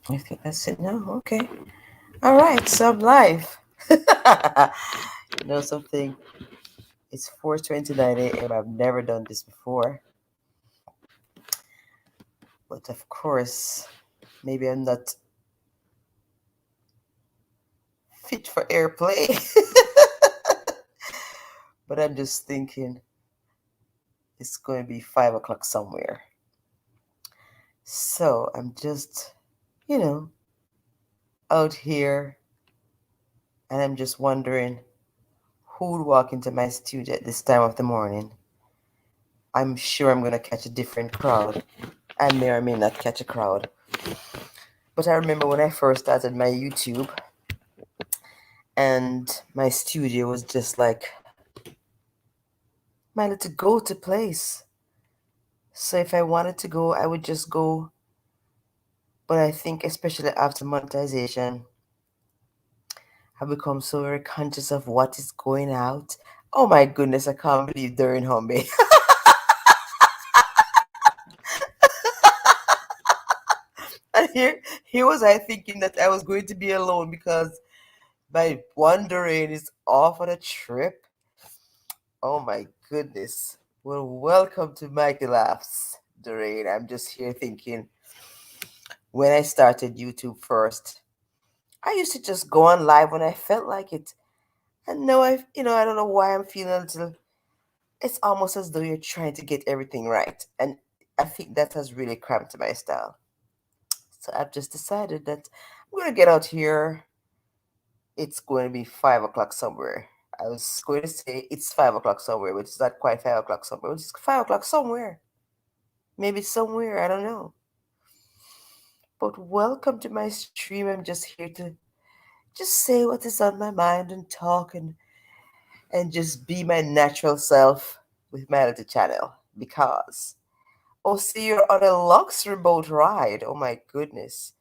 I think that's it now. Okay. All right. So I'm live. You know something? It's 4:29 a.m. I've never done this before. But of course, maybe I'm not fit for airplay. But I'm just thinking it's going to be 5 o'clock somewhere. So I'm just, you know, out here and I'm just wondering who would walk into my studio at this time of the morning. I'm sure I'm going to catch a different crowd. I may or may not catch a crowd. But I remember when I first started my YouTube and my studio was just like my little go to place. So if I wanted to go, I would just go. But I think, especially after monetization, I've become so very conscious of what is going out. Oh my goodness, I can't believe they're in Hombe. And here was I thinking that I was going to be alone because my wandering is off on a trip. Oh my goodness. Well, welcome to Mikey Laughs, Doreen. I'm just here thinking when I started YouTube first, I used to just go on live when I felt like it. And now I don't know why I'm feeling a little, it's almost as though you're trying to get everything right. And I think that has really cramped my style. So I've just decided that I'm going to get out here. It's going to be 5 o'clock somewhere. I was going to say it's 5 o'clock somewhere, but it's not quite 5 o'clock somewhere. It's 5 o'clock somewhere. Maybe somewhere, I don't know. But welcome to my stream. I'm just here to just say what is on my mind and talk and just be my natural self with my little channel. Because, oh, see, you're on a luxury boat ride. Oh my goodness.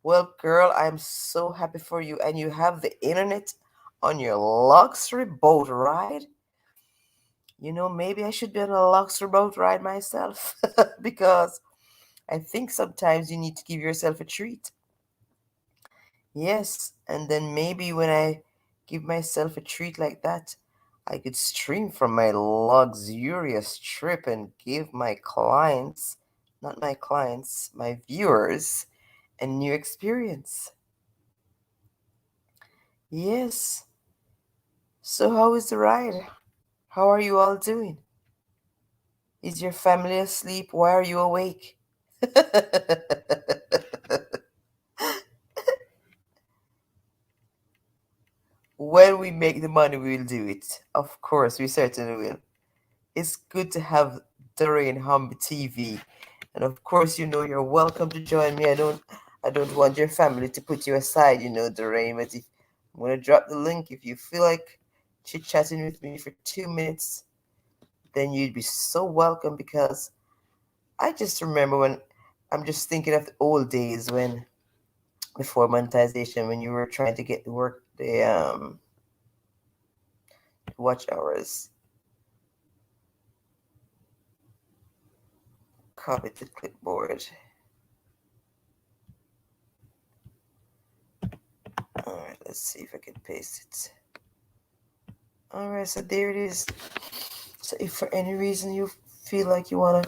Well, girl, I'm so happy for you. And you have the internet on your luxury boat ride. Maybe I should be on a luxury boat ride myself because I think sometimes you need to give yourself a treat. Yes, and then maybe when I give myself a treat like that, I could stream from my luxurious trip and give my clients, not my clients, my viewers, a new experience. Yes. So, how is the ride? How are you all doing? Is your family asleep? Why are you awake? When we make the money, we will do it. Of course, we certainly will. It's good to have Doreen Humby TV. And of course, you're welcome to join me. I don't want your family to put you aside, Doreen. But if I'm gonna drop the link, if you feel like chit chatting with me for 2 minutes, then you'd be so welcome because I just remember when I'm just thinking of the old days when before monetization when you were trying to get the work the watch hours. Copy to clipboard. Alright, let's see if I can paste it. Alright, so there it is. So if for any reason you feel like you wanna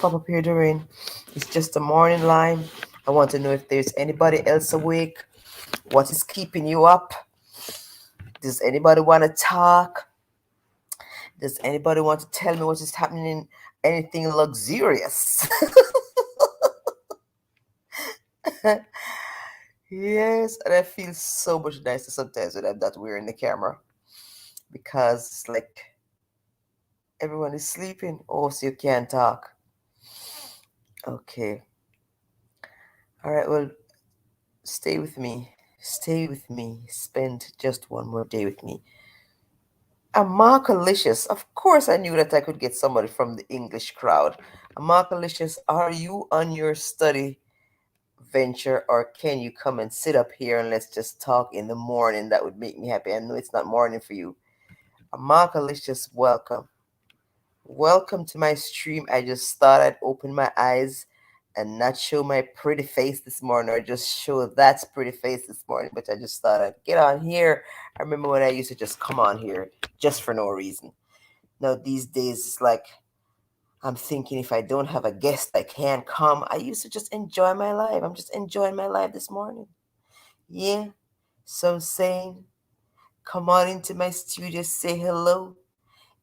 pop up here during, it's just a morning line. I want to know if there's anybody else awake. What is keeping you up? Does anybody want to talk? Does anybody want to tell me what is happening? Anything luxurious? Yes, and I feel so much nicer sometimes when I'm not wearing the camera because it's like everyone is sleeping. Oh, so you can't talk. Okay. All right. Well, stay with me. Stay with me. Spend just one more day with me. Amarkalicious. Of course, I knew that I could get somebody from the English crowd. Amarkalicious, are you on your study venture or can you come and sit up here and let's just talk in the morning? That would make me happy. I know it's not morning for you. Amarkalicious, welcome. Welcome to my stream. I just thought I'd open my eyes and not show my pretty face this morning or just show that's pretty face this morning, but I just thought I'd get on here. I remember when I used to just come on here just for no reason. Now, these days, it's like I'm thinking if I don't have a guest, I can't come. I used to just enjoy my life. I'm just enjoying my life this morning. Yeah. So I'm saying, come on into my studio, say hello.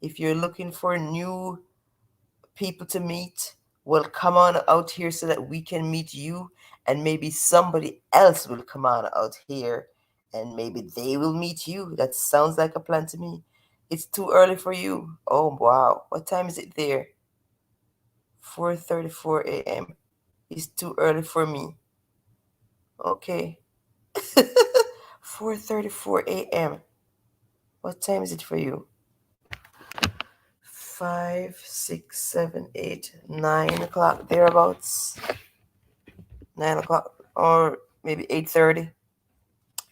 If you're looking for new people to meet, well, come on out here so that we can meet you, and maybe somebody else will come on out here and maybe they will meet you. That sounds like a plan to me. It's too early for you. Oh, wow. What time is it there? 4:34 a.m. It's too early for me. Okay. 4:34 a.m. What time is it for you? 5, 6, 7, 8, 9 o'clock, thereabouts. 9 o'clock, or maybe 8:30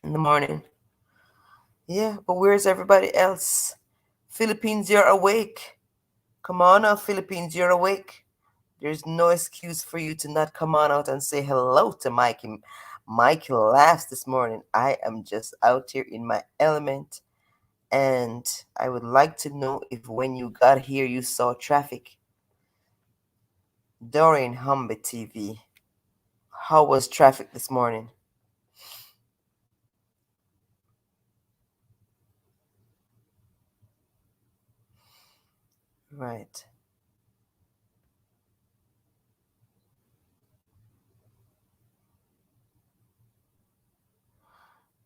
in the morning. Yeah, but where's everybody else? Philippines, you're awake. Come on now, Philippines, you're awake. There's no excuse for you to not come on out and say hello to Mikey. Mikey laughs this morning. I am just out here in my element. And I would like to know if when you got here you saw traffic. Dorian Humby TV. How was traffic this morning? Right.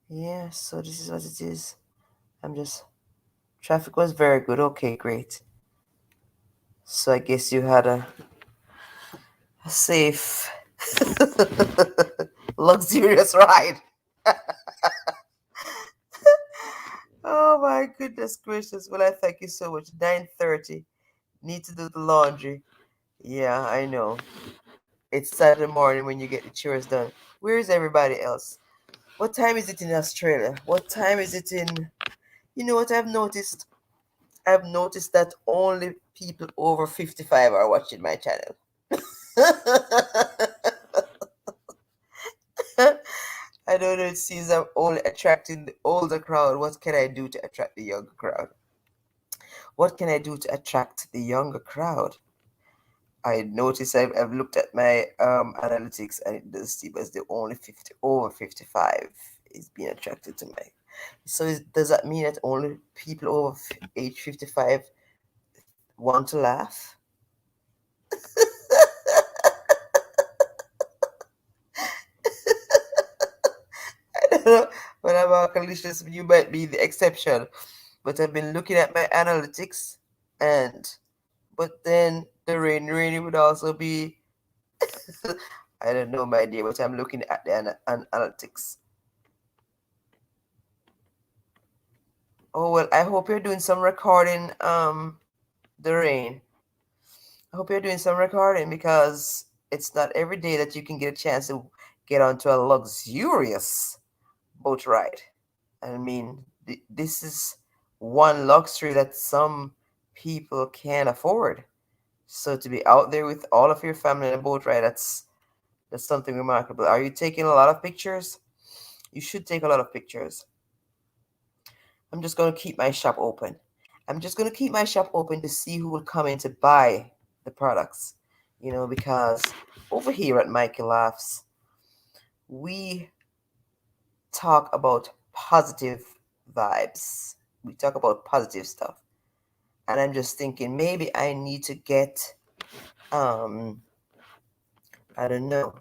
Yeah, so this is what it is. I'm just. Traffic was very good. Okay, great. So I guess you had a safe, luxurious ride. Oh my goodness gracious. Well, I thank you so much. 9:30. Need to do the laundry. Yeah, I know. It's Saturday morning when you get the chores done. Where is everybody else? What time is it in Australia? What time is it in? You know what I've noticed? I've noticed that only people over 55 are watching my channel. I don't know, it seems I'm only attracting the older crowd. What can I do to attract the younger crowd? What can I do to attract the younger crowd? I notice I've looked at my analytics and it does seem as the only 50 over 55 is being attracted to me. So does that mean that only people over age 55 want to laugh? I don't know. When I'm malicious, you might be the exception. But I've been looking at my analytics, and but then the rainy would also be. I don't know, my dear, but I'm looking at the analytics. Oh well, I hope you're doing some recording, the rain. I hope you're doing some recording because it's not every day that you can get a chance to get onto a luxurious boat ride. I mean, this is one luxury that some people can't afford. So to be out there with all of your family in a boat ride, that's something remarkable. Are you taking a lot of pictures? You should take a lot of pictures. I'm just going to keep my shop open. I'm just going to keep my shop open to see who will come in to buy the products. Because over here at Mikey Laughs, we talk about positive vibes. We talk about positive stuff. And I'm just thinking maybe I need to get, um, I don't know,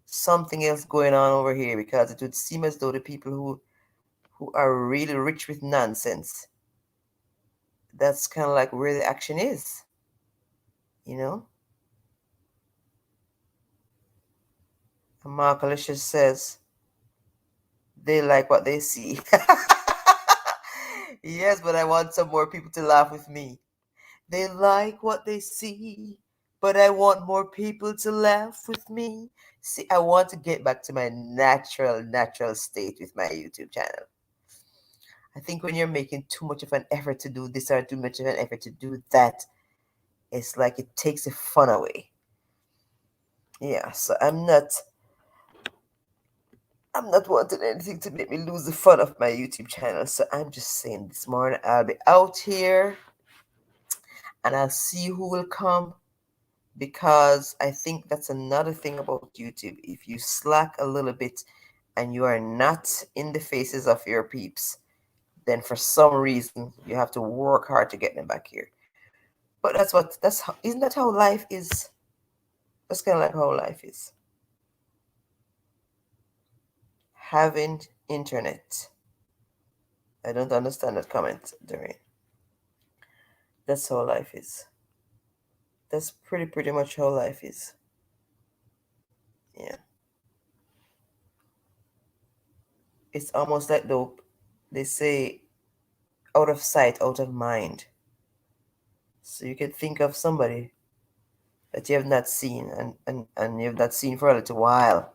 something else going on over here because it would seem as though the people who are really rich with nonsense, that's kind of like where the action is, you know? And Mark Alicious says they like what they see. Yes, but I want some more people to laugh with me. They like what they see, but I want more people to laugh with me. See, I want to get back to my natural state with my YouTube channel. I think when you're making too much of an effort to do this or too much of an effort to do that, it's like it takes the fun away. Yeah, so I'm not wanting anything to make me lose the fun of my YouTube channel. So I'm just saying this morning I'll be out here and I'll see who will come, because I think that's another thing about YouTube. If you slack a little bit and you are not in the faces of your peeps, then for some reason you have to work hard to get them back here. But isn't that how life is? That's kind of like how life is. Having internet. I don't understand that comment, Doreen. That's how life is. That's pretty much how life is. Yeah. It's almost like though they say out of sight, out of mind. So you can think of somebody that you have not seen and you have not seen for a little while.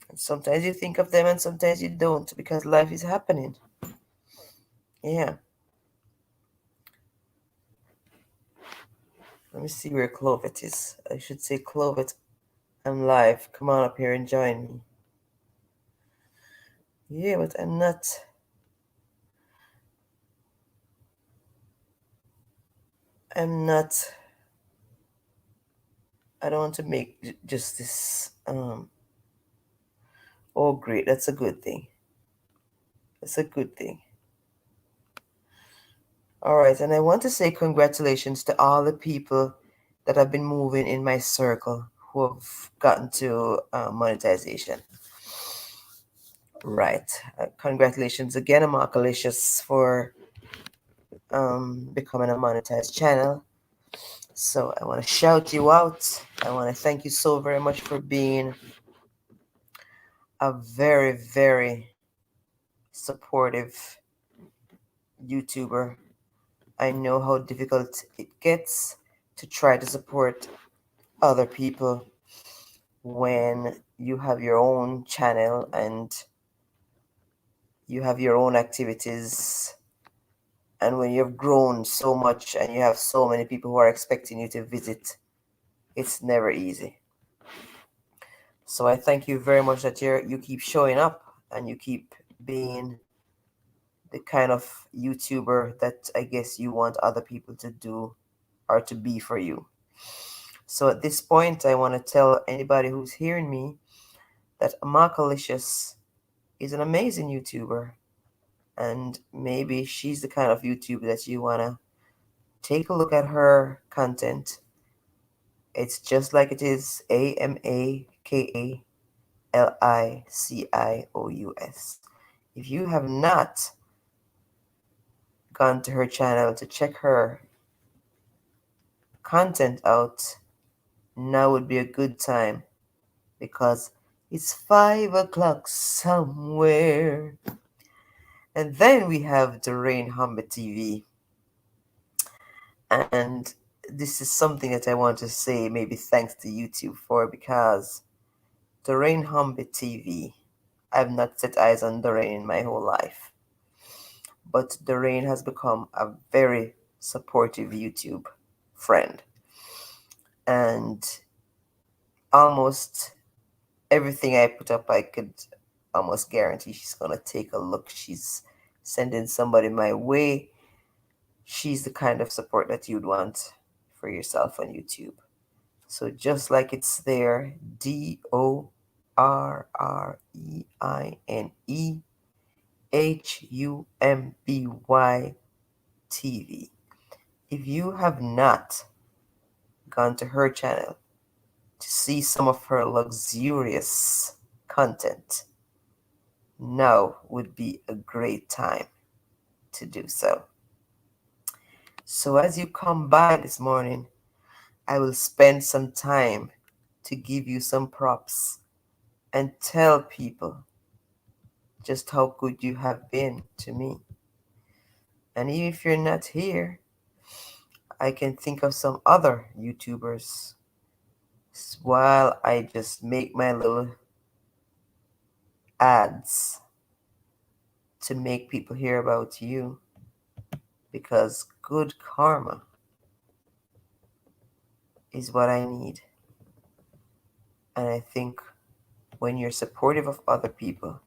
And sometimes you think of them and sometimes you don't, because life is happening. Yeah. Let me see where Clovet is. I should say, Clovet, I'm live. Come on up here and join me. Yeah, but I'm not, I don't want to make just this, oh great, that's a good thing. That's a good thing. All right, and I want to say congratulations to all the people that have been moving in my circle who have gotten to monetization. Right. Congratulations again, Amakalicious, for becoming a monetized channel. So I want to shout you out. I want to thank you so very much for being a very, very supportive YouTuber. I know how difficult it gets to try to support other people when you have your own channel and you have your own activities, and when you've grown so much and you have so many people who are expecting you to visit, it's never easy. So I thank you very much that you keep showing up and you keep being the kind of YouTuber that I guess you want other people to do or to be for you. So at this point, I want to tell anybody who's hearing me that Amakalicious is an amazing YouTuber, and maybe she's the kind of YouTuber that you want to take a look at her content. It's just like it is Amakalicious. If you have not gone to her channel to check her content out, now would be a good time, because it's 5 o'clock somewhere. And then we have Doreen Humber TV. And this is something that I want to say, maybe thanks to YouTube for, because Doreen Humber TV, I've not set eyes on Doreen in my whole life. But Doreen has become a very supportive YouTube friend. And almost everything I put up, I could almost guarantee she's going to take a look. She's sending somebody my way. She's the kind of support that you'd want for yourself on YouTube. So just like it's there, DORREINEHUMBY TV. If you have not gone to her channel to see some of her luxurious content, now would be a great time to do so. So as you come by this morning, I will spend some time to give you some props and tell people just how good you have been to me. And even if you're not here, I can think of some other YouTubers while I just make my little ads to make people hear about you, because good karma is what I need. And I think when you're supportive of other people,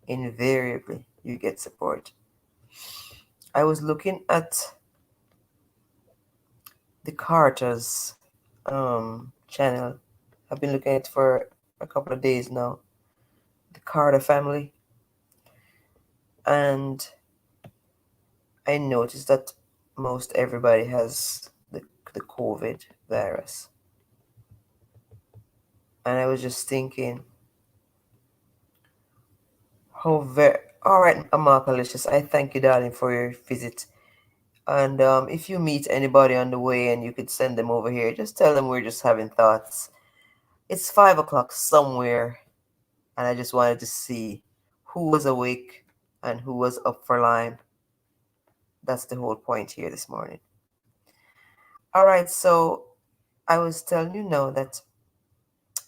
invariably you get support. I was looking at the Carter's channel. I've been looking at it for a couple of days now. The Carter family, and I noticed that most everybody has the COVID virus. And I was just thinking, how very. All right, Amalicious, I thank you, darling, for your visit. And if you meet anybody on the way and you could send them over here, just tell them we're just having thoughts. It's 5 o'clock somewhere, and I just wanted to see who was awake and who was up for lime. That's the whole point here this morning. All right, so I was telling you now that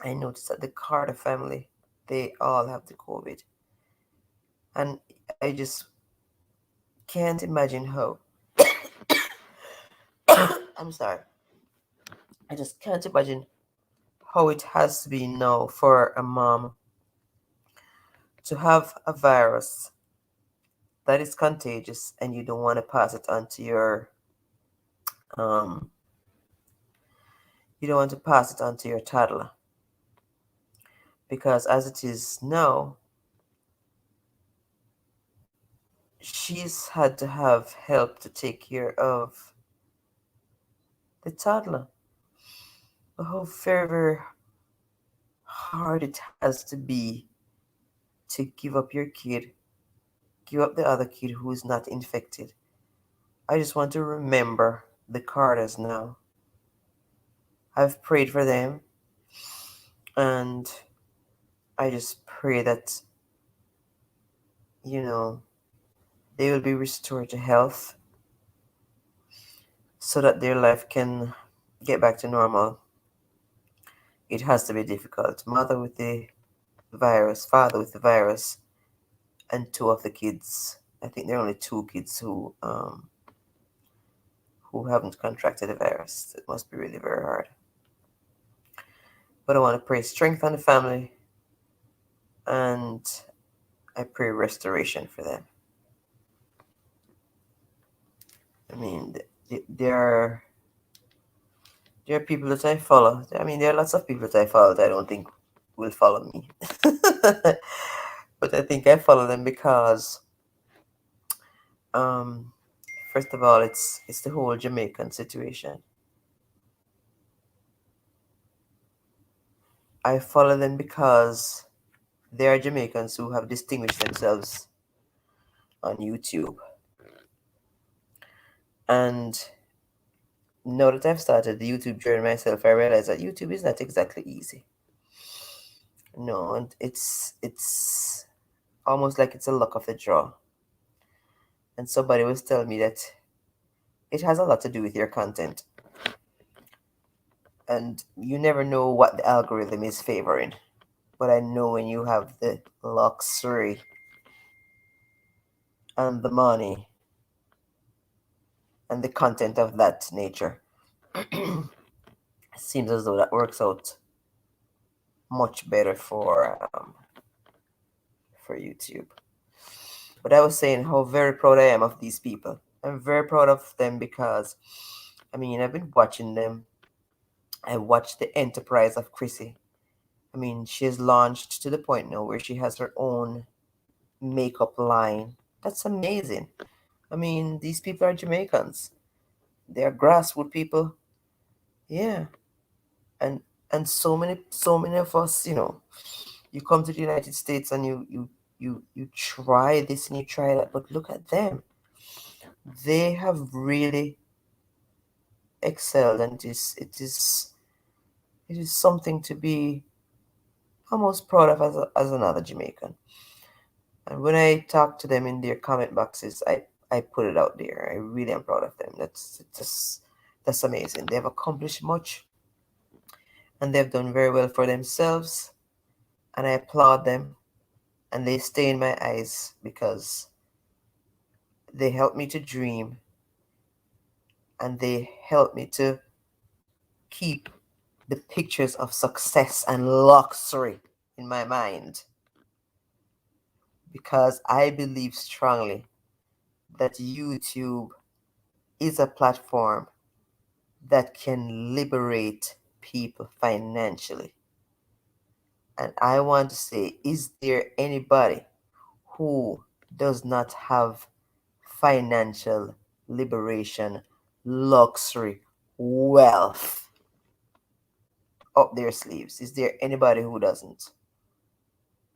I noticed that the Carter family, they all have the COVID. And I just can't imagine how. I'm sorry. I just can't imagine how it has to be now for a mom to have a virus that is contagious and you don't want to pass it on to your um you don't want to pass it on to your toddler, because as it is now, she's had to have help to take care of the toddler. How very, very hard it has to be to give up your kid, give up the other kid who is not infected. I just want to remember the Carters now. I've prayed for them, and I just pray that, you know, they will be restored to health so that their life can get back to normal. It has to be difficult. Mother with the virus, father with the virus, and two of the kids. I think there are only two kids who haven't contracted the virus. It must be really very hard. But I want to pray strength on the family, and I pray restoration for them. I mean, there are people that I follow. I mean, there are lots of people that I follow that I don't think will follow me. But I think I follow them because, um, first of all, it's the whole Jamaican situation. I follow them because they are Jamaicans who have distinguished themselves on YouTube. And now that I've started the YouTube journey myself, I realize that YouTube is not exactly easy. No, and it's almost like it's a luck of the draw. And somebody was telling me that it has a lot to do with your content. And you never know what the algorithm is favoring. But I know when you have the luxury and the money and the content of that nature, it seems as though that works out much better for YouTube. But I was saying how very proud I am of these people. I'm very proud of them because, I mean, I've been watching them. I watched the enterprise of Chrissy. I mean, she has launched to the point now where she has her own makeup line. That's amazing. I mean, these people are Jamaicans. They're grassroots people. Yeah. And so many of us, you come to the United States and you try this and you try that, but look at them. They have really excelled, and it is something to be almost proud of as another Jamaican. And when I talk to them in their comment boxes, I put it out there. I really am proud of them. That's amazing. They have accomplished much, and they've done very well for themselves, and I applaud them. And they stay in my eyes because they help me to dream, and they help me to keep the pictures of success and luxury in my mind, because I believe strongly that YouTube is a platform that can liberate people financially. And I want to say, is there anybody who does not have financial liberation, luxury, wealth up their sleeves? Is there anybody who doesn't?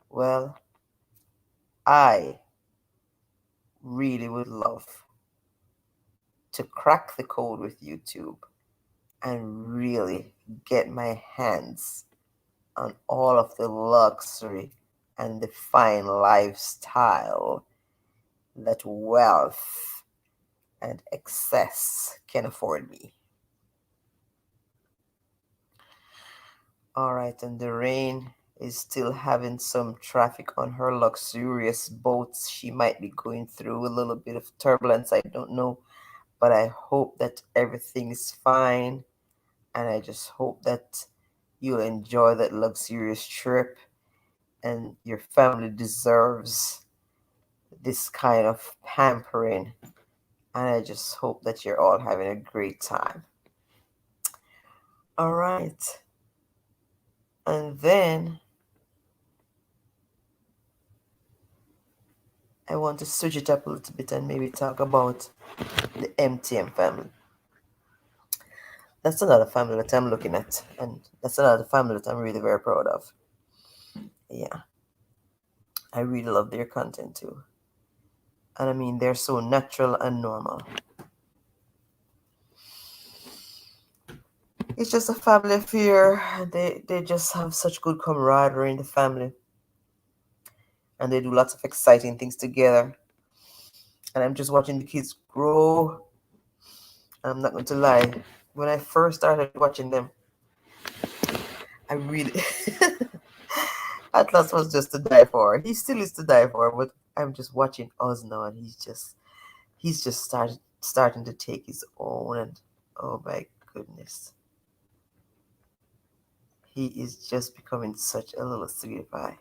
Well, I really would love to crack the code with YouTube and really get my hands on all of the luxury and the fine lifestyle that wealth and excess can afford me. All right, and the rain is still having some traffic on her luxurious boats. She might be going through a little bit of turbulence, I don't know, but I hope that everything is fine, and I just hope that you'll enjoy that luxurious trip, and your family deserves this kind of pampering, and I just hope that you're all having a great time. All right. And then I want to switch it up a little bit and maybe talk about the MTM family. That's another family that I'm looking at, and that's another family that I'm really very proud of. Yeah, I really love their content too. And I mean, they're so natural and normal. It's just a family affair. They just have such good camaraderie in the family, and they do lots of exciting things together. And I'm just watching the kids grow. I'm not going to lie. When I first started watching them, I really Atlas was just to die for. He still is to die for, but I'm just watching Oz now, and he's just starting to take his own, and oh my goodness, he is just becoming such a little sweet pie.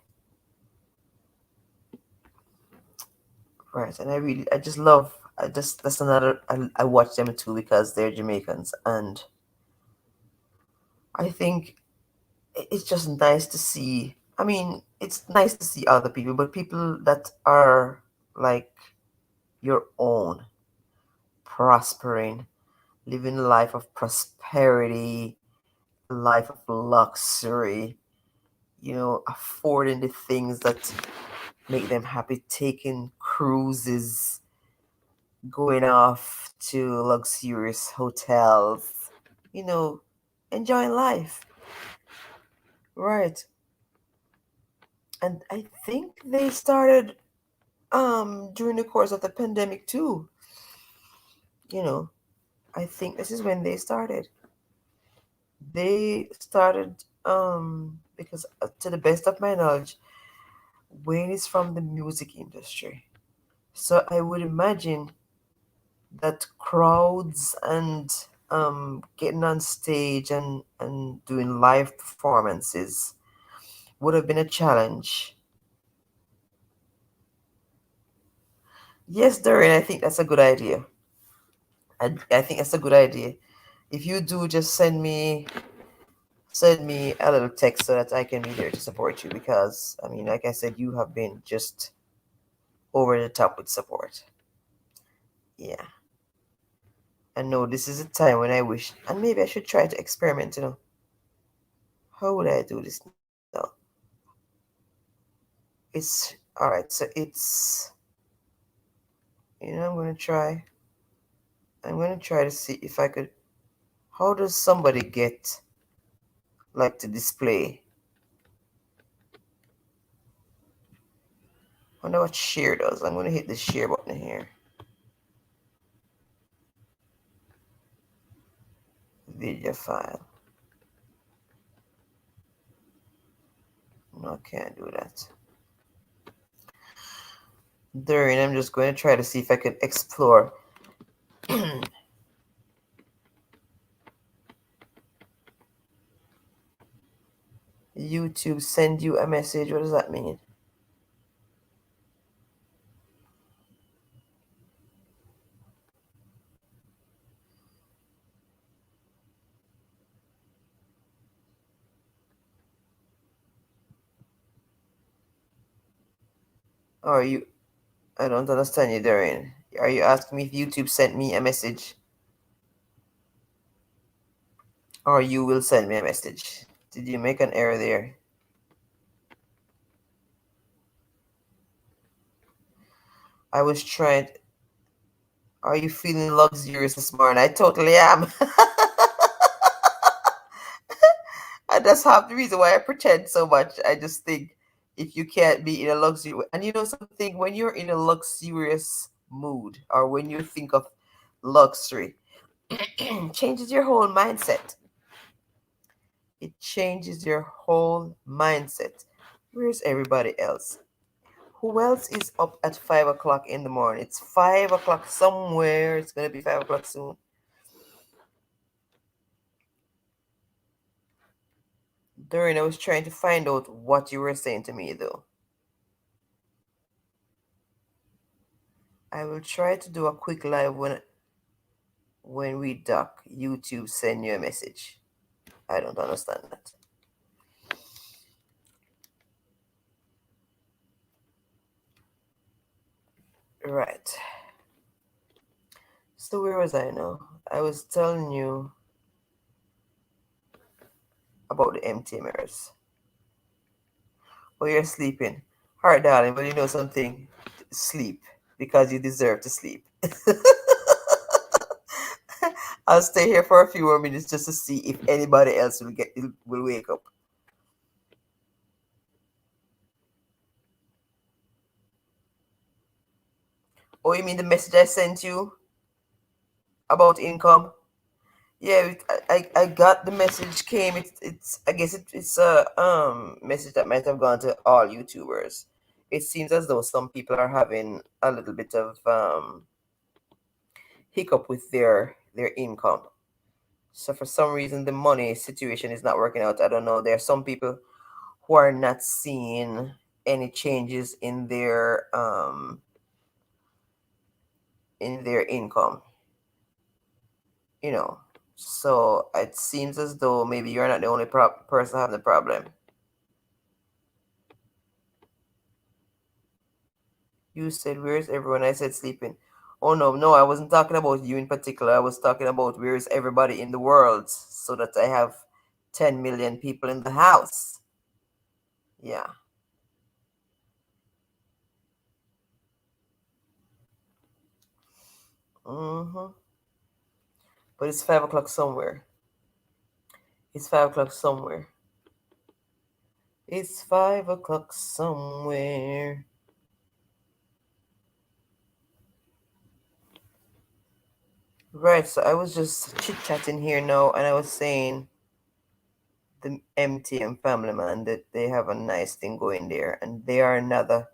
Right, and I just love. That's another. I watch them too because they're Jamaicans, and I think it's just nice to see. I mean, it's nice to see other people, but people that are like your own, prospering, living a life of prosperity, a life of luxury, affording the things that make them happy, taking cruises, going off to luxurious hotels, you know, enjoying life. Right. And I think they started during the course of the pandemic too. You know, I think this is when they started. They started because to the best of my knowledge, Wayne is from the music industry. So I would imagine that crowds and getting on stage and doing live performances would have been a challenge. Yes, Doreen, I think that's a good idea. I think that's a good idea. If you do, just send me a little text so that I can be there to support you, because I mean, like I said, you have been just over the top with support. Yeah. I know this is a time when I wish, and maybe I should try to experiment, How would I do this now? It's all right. So I'm going to try. I'm going to try to see if I could. How does somebody get like to display? I wonder what share does. I'm going to hit the share button here. Video file. No, I can't do that. There, and I'm just going to try to see if I can explore. YouTube send you a message. What does that mean? Or you? I don't understand you, Dorian. Are you asking me if YouTube sent me a message, or you will send me a message? Did you make an error there? I was trying. Are you feeling luxurious this morning? I totally am. And that's half the reason why I pretend so much. I just think if you can't be in a luxury, and you know something, when you're in a luxurious mood or when you think of luxury, changes your whole mindset. It changes your whole mindset. Where's everybody else? Who else is up at 5 o'clock in the morning? It's 5 o'clock somewhere. It's gonna be 5 o'clock soon. During I was trying to find out what you were saying to me though. I will try to do a quick live when we dock. YouTube send you a message. I don't understand that. Right. So where was I now? I was telling you about the empty mirrors. Oh, you're sleeping. All right, darling, but you know something? Sleep because you deserve to sleep. I'll stay here for a few more minutes just to see if anybody else will wake up. Oh, you mean the message I sent you about income? Yeah, I got the message came. It's I guess it's a message that might have gone to all YouTubers. It seems as though some people are having a little bit of hiccup with their income. So for some reason the money situation is not working out. I don't know. There are some people who are not seeing any changes in their income, you know. So it seems as though maybe you're not the only person having the problem. You said, "Where's everyone?" I said, "Sleeping." Oh, no, no, I wasn't talking about you in particular. I was talking about where's everybody in the world so that I have 10 million people in the house. Yeah. Mm-hmm. But it's 5 o'clock somewhere. It's 5 o'clock somewhere. It's 5 o'clock somewhere. Right, so I was just chit chatting here now, and I was saying the MTM family man that they have a nice thing going there, and they are another,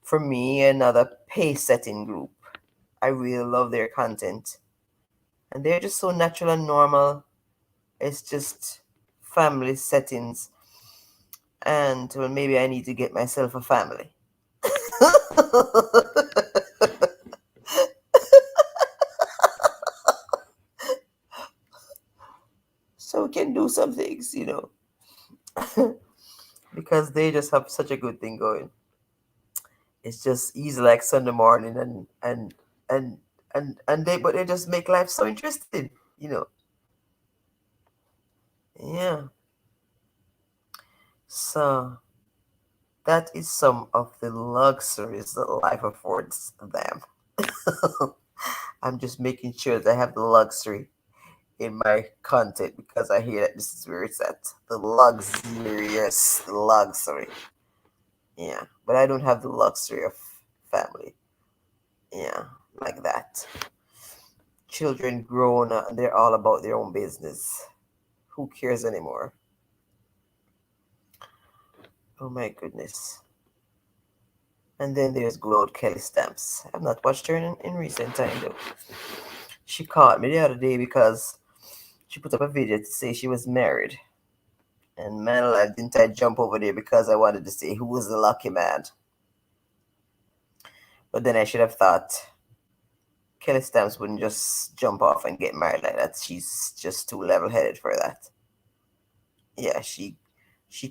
for me, another pace setting group. I really love their content, and they're just so natural and normal. It's just family settings, and well, maybe I need to get myself a family. So we can do some things, because they just have such a good thing going. It's just easy like Sunday morning and and they just make life so interesting, you know. Yeah. So that is some of the luxuries that life affords them. I'm just making sure that I have the luxury in my content because I hear that this is where it's at. The luxurious luxury. Yeah. But I don't have the luxury of family. Yeah. Like that. Children grown, they're all about their own business. Who cares anymore? Oh my goodness. And then there's Glow Kelly Stamps. I've not watched her in recent time though. She caught me the other day because she put up a video to say she was married. And man alive, didn't I jump over there because I wanted to see who was the lucky man? But then I should have thought Kelly Stamps wouldn't just jump off and get married like that. She's just too level headed for that. Yeah, she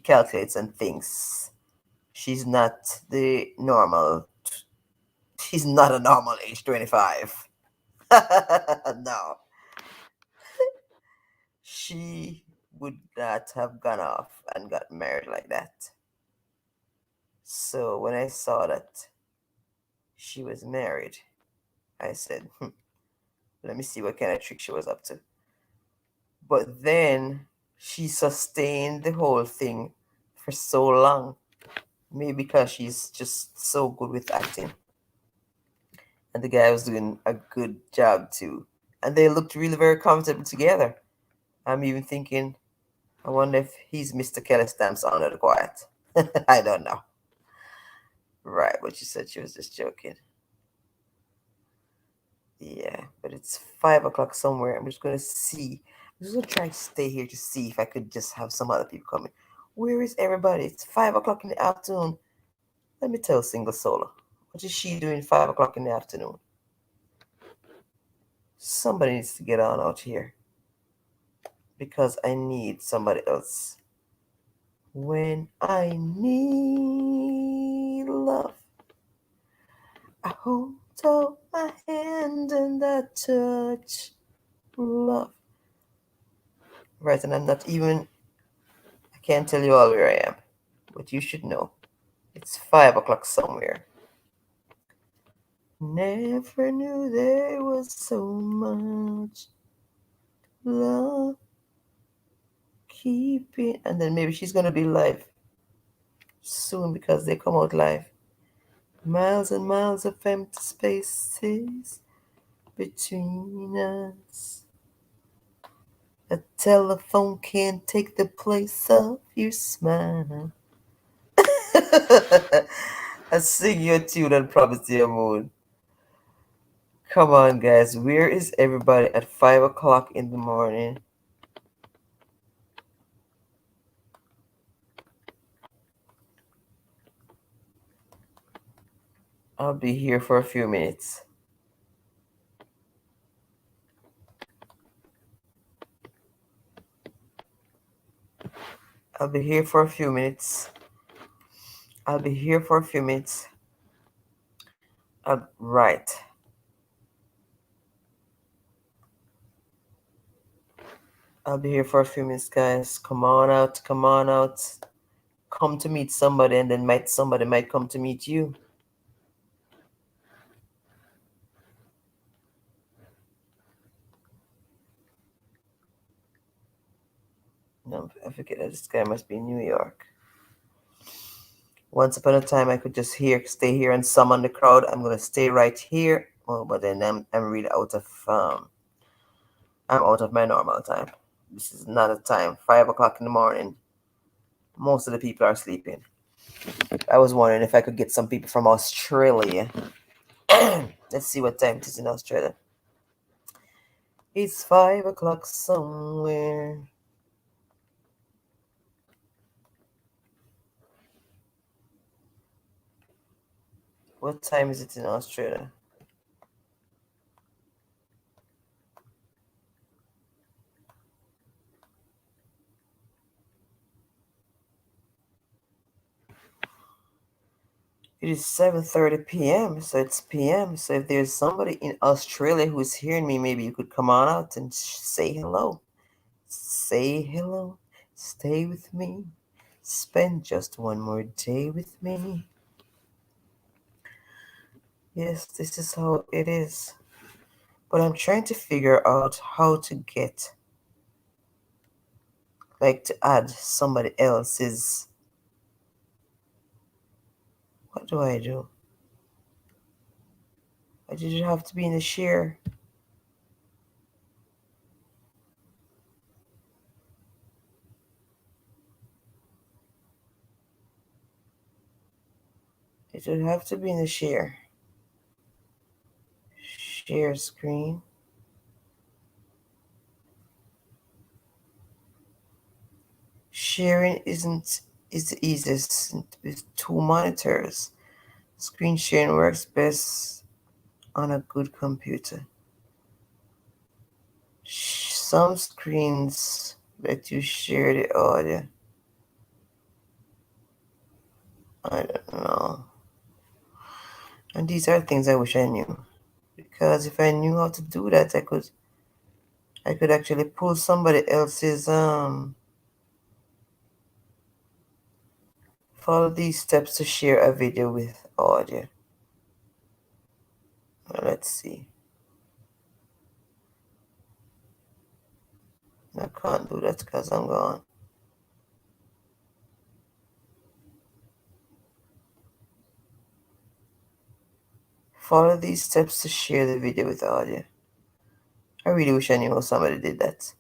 calculates and thinks. She's not the normal. She's not a normal age 25. No, she would not have gone off and got married like that. So when I saw that she was married, I said, let me see what kind of trick she was up to. But then she sustained the whole thing for so long. Maybe because she's just so good with acting. And the guy was doing a good job too. And they looked really very comfortable together. I'm even thinking, I wonder if he's Mr. Kelly Stamps under the quiet. I don't know. Right, but she said she was just joking. Yeah, but it's 5 o'clock somewhere. I'm just gonna see. I'm just gonna try to stay here to see if I could just have some other people coming. Where is everybody? It's 5 o'clock in the afternoon. Let me tell Single Solar. What is she doing 5 o'clock in the afternoon? Somebody needs to get on out here because I need somebody else. When I need love, I hold out my hand and I touch love. Right, and I'm not even, I can't tell you all where I am, but you should know. It's 5 o'clock somewhere. Never knew there was so much love. Keep it. And then maybe she's going to be live soon because they come out live. Miles and miles of empty spaces between us. A telephone can't take the place of your smile. I sing your tune and promise you a moon. Come on, guys. Where is everybody at 5 o'clock in the morning? I'll be here for a few minutes. I'll be here for a few minutes. I'll be here for a few minutes. Right. I'll be here for a few minutes, guys. Come on out. Come on out. Come to meet somebody, and then somebody might come to meet you. No, I forget that this guy must be in New York. Once upon a time, I could just stay here and summon the crowd. I'm gonna stay right here. Oh, but then I'm really I'm out of my normal time. This is not a time. 5 o'clock in the morning. Most of the people are sleeping. I was wondering if I could get some people from Australia. Let's see what time it is in Australia. It's 5 o'clock somewhere. What time is it in Australia? It is 7:30 p.m. So it's p.m. So if there's somebody in Australia who's hearing me, maybe you could come on out and say hello. Say hello. Stay with me. Spend just one more day with me. Yes, this is how it is. But I'm trying to figure out how to get, like, to add somebody else's. What do I do? Why did it have to be in the share? It would have to be in the share. Share screen. Sharing is the easiest with two monitors. Screen sharing works best on a good computer. Some screens let you share the audio. I don't know. And these are things I wish I knew. Because if I knew how to do that, I could actually pull somebody else's follow these steps to share a video with audio. Well, let's see. I can't do that because I'm gone. Follow these steps to share the video with audio. I really wish I knew how somebody did that.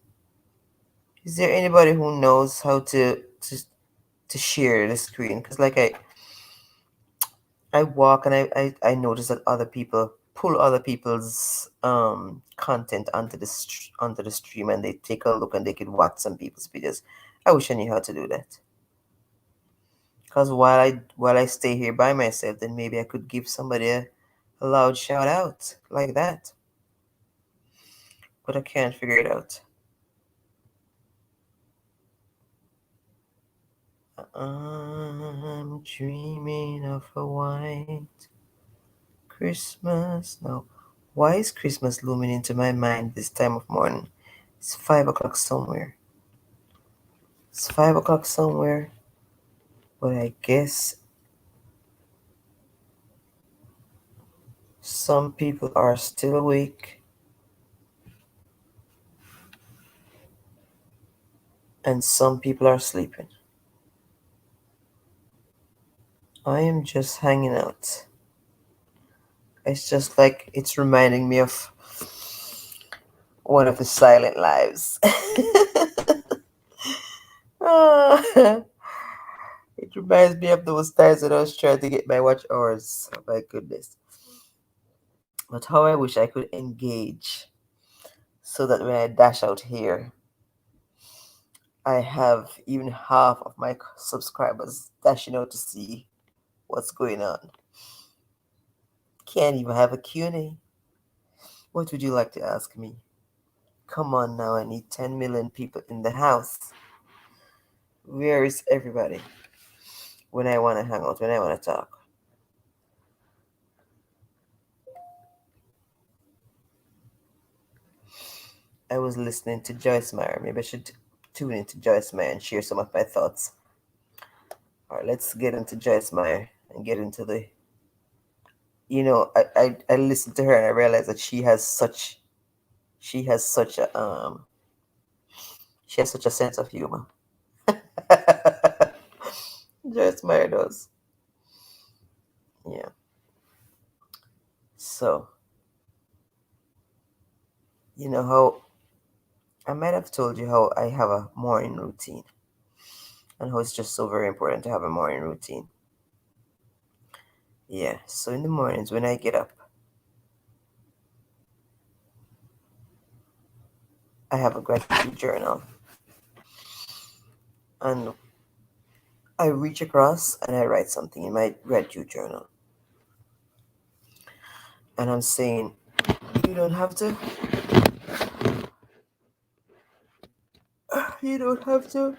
Is there anybody who knows how to share the screen? Because like I walk and I notice that other people pull other people's content onto the stream and they take a look and they could watch some people's videos. I wish I knew how to do that. Because while I stay here by myself, then maybe I could give somebody a loud shout out like that. But I can't figure it out. I'm dreaming of a white Christmas. No. Why is Christmas looming into my mind this time of morning? It's 5 o'clock somewhere. It's 5 o'clock somewhere. But I guess some people are still awake and some people are sleeping. I am just hanging out. It's just like it's reminding me of one of the silent lives. Ah, it reminds me of those times when I was trying to get my watch hours. Oh my goodness. But how I wish I could engage so that when I dash out here, I have even half of my subscribers dashing out to see what's going on. Can't even have a Q&A. What would you like to ask me? Come on now, I need 10 million people in the house. Where is everybody when I want to hang out, when I want to talk? I was listening to Joyce Meyer. Maybe I should tune into Joyce Meyer and share some of my thoughts. All right, let's get into Joyce Meyer and get into the. I listened to her and I realized that she has such a sense of humor. Joyce Meyer does. Yeah. So you know how I might have told you how I have a morning routine and how it's just so very important to have a morning routine. Yeah. So in the mornings when I get up, I have a gratitude journal and I reach across and I write something in my gratitude journal. And I'm saying, you don't have to, you don't have to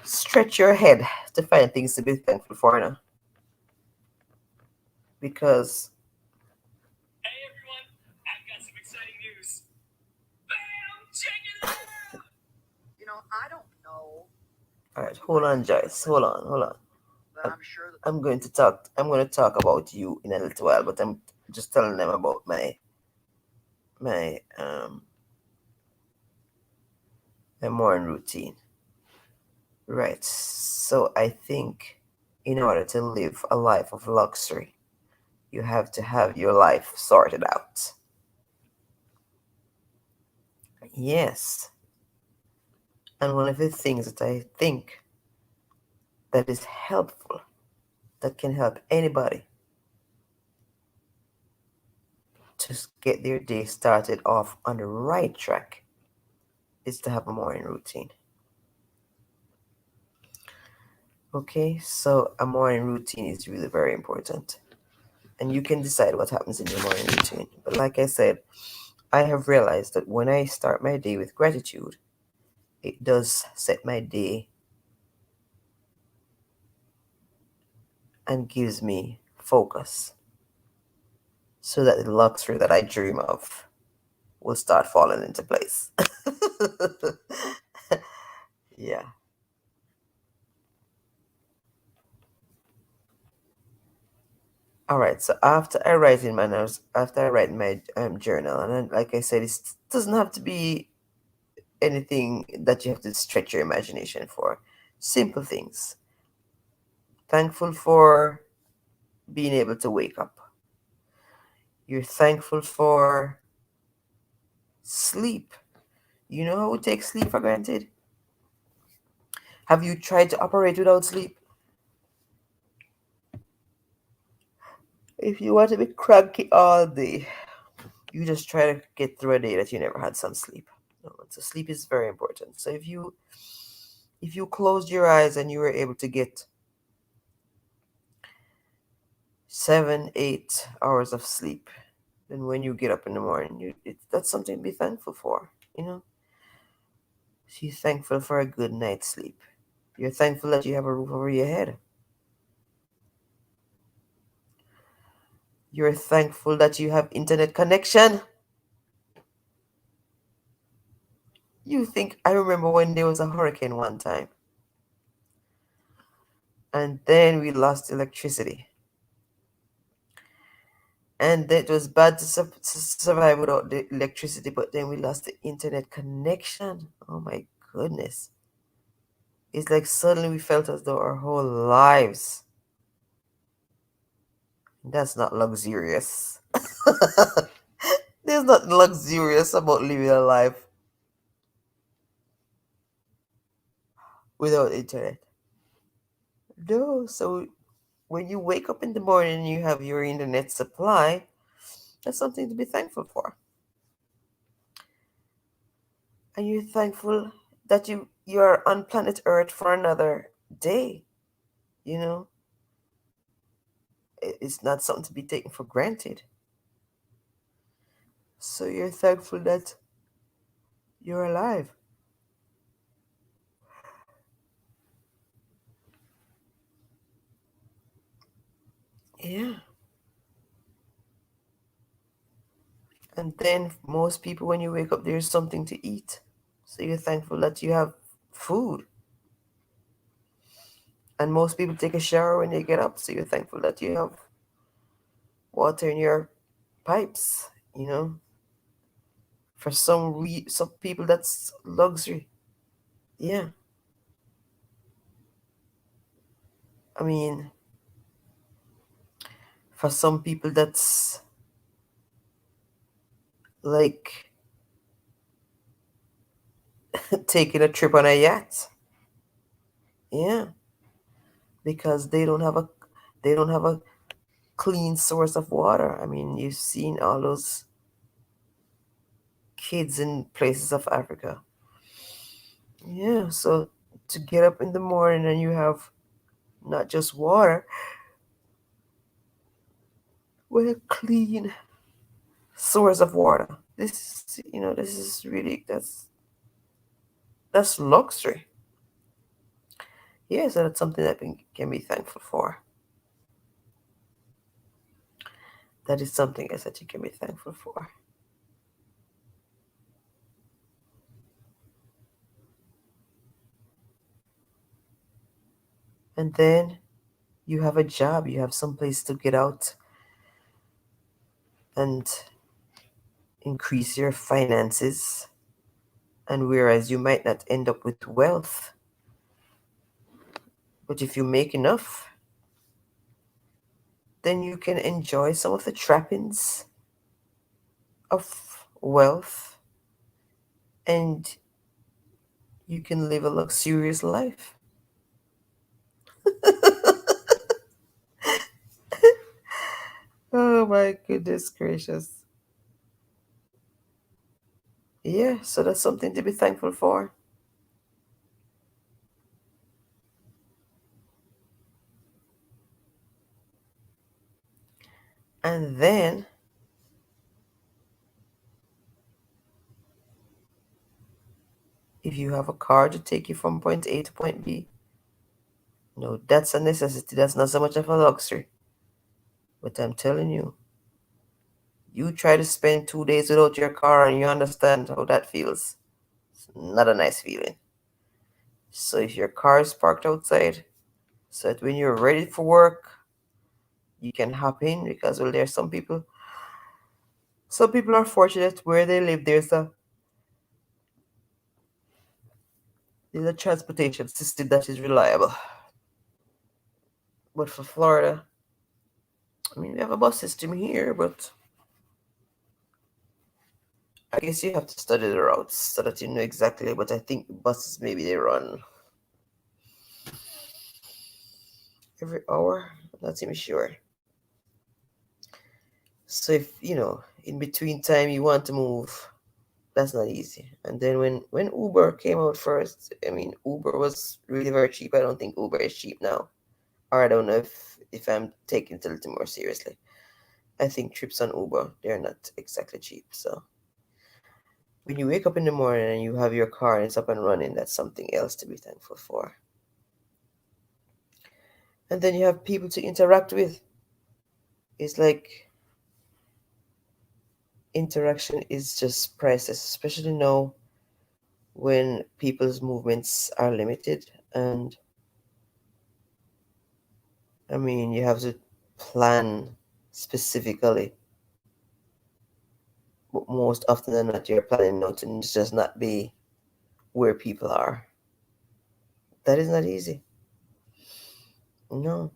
stretch your head to find things to be thankful for now. Because, hey everyone, I've got some exciting news. Bam! Check it out! I don't know. all right, hold on, Joyce. Hold on. But I'm sure that I'm going to talk about you in a little while, but I'm just telling them about my my morning routine. Right. So I think in order to live a life of luxury, you have to have your life sorted out. Yes. And one of the things that I think that is helpful, that can help anybody to get their day started off on the right track, is to have a morning routine. Okay, so a morning routine is really very important. And you can decide what happens in your morning routine. But like I said, I have realized that when I start my day with gratitude, it does set my day and gives me focus so that the luxury that I dream of will start falling into place. Yeah. All right. So after I write in my notes, after I write in my journal, and then, like I said, it doesn't have to be anything that you have to stretch your imagination for. Simple things. Thankful for being able to wake up. You're thankful for sleep. You know how we take sleep for granted? Have you tried to operate without sleep? If you want to be cranky all day, you just try to get through a day that you never had some sleep. No, so sleep is very important. So if you closed your eyes and you were able to get 7, 8 hours of sleep, then when you get up in the morning, that's something to be thankful for. You know, so you're thankful for a good night's sleep. You're thankful that you have a roof over your head. You're thankful that you have internet connection. You think I remember when there was a hurricane one time, and then we lost electricity, and it was bad to survive without the electricity. But then we lost the internet connection. Oh my goodness! It's like suddenly we felt as though our whole lives. That's not luxurious. There's nothing luxurious about living a life without internet. No, so when you wake up in the morning and you have your internet supply, that's something to be thankful for. And you're thankful that you're on planet Earth for another day. You know, it's not something to be taken for granted. So you're thankful that you're alive. Yeah. And then most people, when you wake up, there's something to eat. So you're thankful that you have food. And most people take a shower when they get up. So you're thankful that you have water in your pipes. You know, for some people that's luxury. Yeah. I mean, for some people that's like taking a trip on a yacht. Yeah, because they don't have a clean source of water. I mean, you've seen all those kids in places of Africa. Yeah, so to get up in the morning and you have not just water, but a clean source of water. This is really that's luxury. Yeah, so that's something that we can be thankful for. That is something else that you can be thankful for. And then you have a job, you have some place to get out and increase your finances. And whereas you might not end up with wealth, but if you make enough, then you can enjoy some of the trappings of wealth and you can live a luxurious life. Oh my goodness gracious. Yeah, so that's something to be thankful for. And then if you have a car to take you from point A to point B, no, that's a necessity. That's not so much of a luxury. But I'm telling you, you try to spend 2 days without your car and you understand how that feels. It's not a nice feeling. So if your car is parked outside, so that when you're ready for work, you can hop in because well there's some people are fortunate where they live there's a transportation system that is reliable. But for Florida, I mean we have a bus system here, but I guess you have to study the routes so that you know exactly. But I think buses maybe they run every hour. I'm not even sure. So if in between time you want to move, that's not easy. And then when Uber came out first, I mean Uber was really very cheap. I don't think Uber is cheap now, or I don't know if I'm taking it a little more seriously. I think trips on Uber they're not exactly cheap. So when you wake up in the morning and you have your car and it's up and running, that's something else to be thankful for. And then you have people to interact with. It's like interaction is just priceless, especially now when people's movements are limited. And I mean, you have to plan specifically, but most often than not, you're planning not to just not be where people are. That is not easy. No.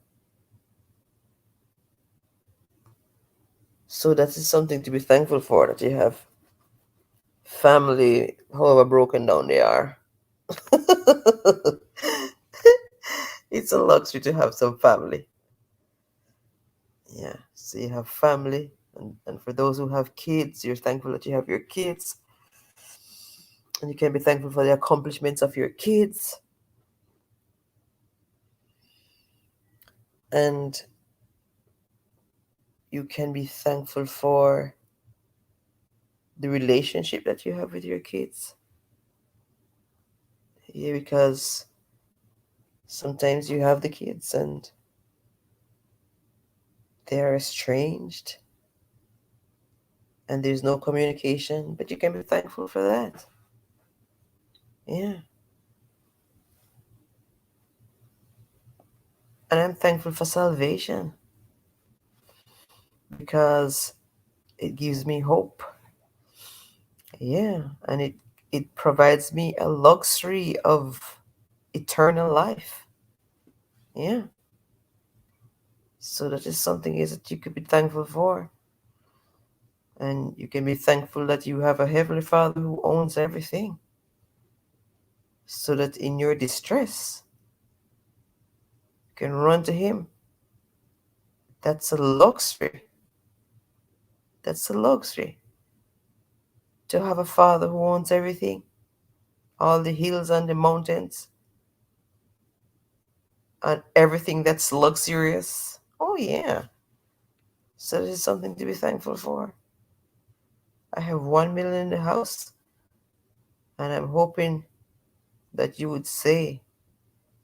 So that is something to be thankful for that you have family, however broken down they are. It's a luxury to have some family. Yeah. So you have family, and for those who have kids, you're thankful that you have your kids, and you can be thankful for the accomplishments of your kids, and you can be thankful for the relationship that you have with your kids. Yeah, because sometimes you have the kids and they are estranged and there's no communication, but you can be thankful for that. Yeah. And I'm thankful for salvation because it gives me hope. Yeah. And it provides me a luxury of eternal life. Yeah. So that is something is that you could be thankful for. And you can be thankful that you have a Heavenly Father who owns everything. So that in your distress, you can run to Him. That's a luxury. That's a luxury. To have a Father who owns everything, all the hills and the mountains, and everything that's luxurious. Oh, yeah. So this is something to be thankful for. I have 1 million in the house, and I'm hoping that you would say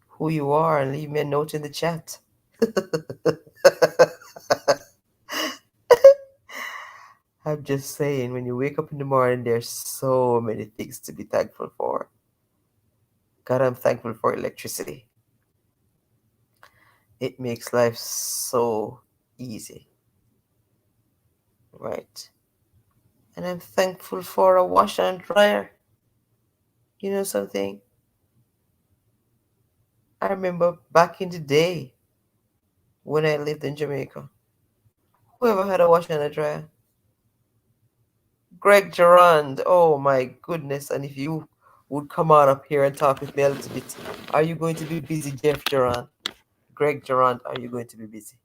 who you are and leave me a note in the chat. I'm just saying, when you wake up in the morning, there's so many things to be thankful for. God, I'm thankful for electricity. It makes life so easy, right? And I'm thankful for a washer and dryer. You know something? I remember back in the day when I lived in Jamaica. Whoever had a washer and a dryer? Greg Gerard. Oh my goodness. And if you would come on up here and talk with me a little bit, are you going to be busy, Jeff Gerard? Greg Gerard, are you going to be busy?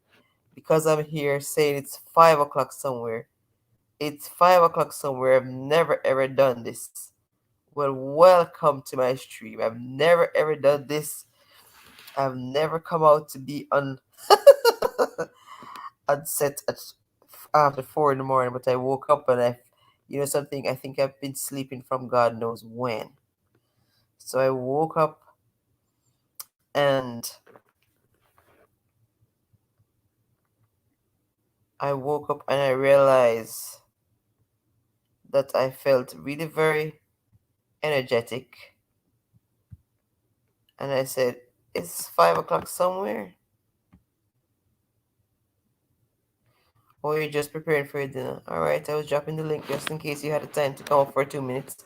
Because I'm here saying it's 5 o'clock somewhere. It's 5 o'clock somewhere. I've never ever done this. Well, welcome to my stream. I've never ever done this. I've never come out to be on set at after 4 in the morning, but I woke up and something, I think I've been sleeping from God knows when. So I woke up and I realized that I felt really very energetic. And I said, it's 5 o'clock somewhere. Or you're just preparing for your dinner. All right, I was dropping the link just in case you had the time to come up for 2 minutes.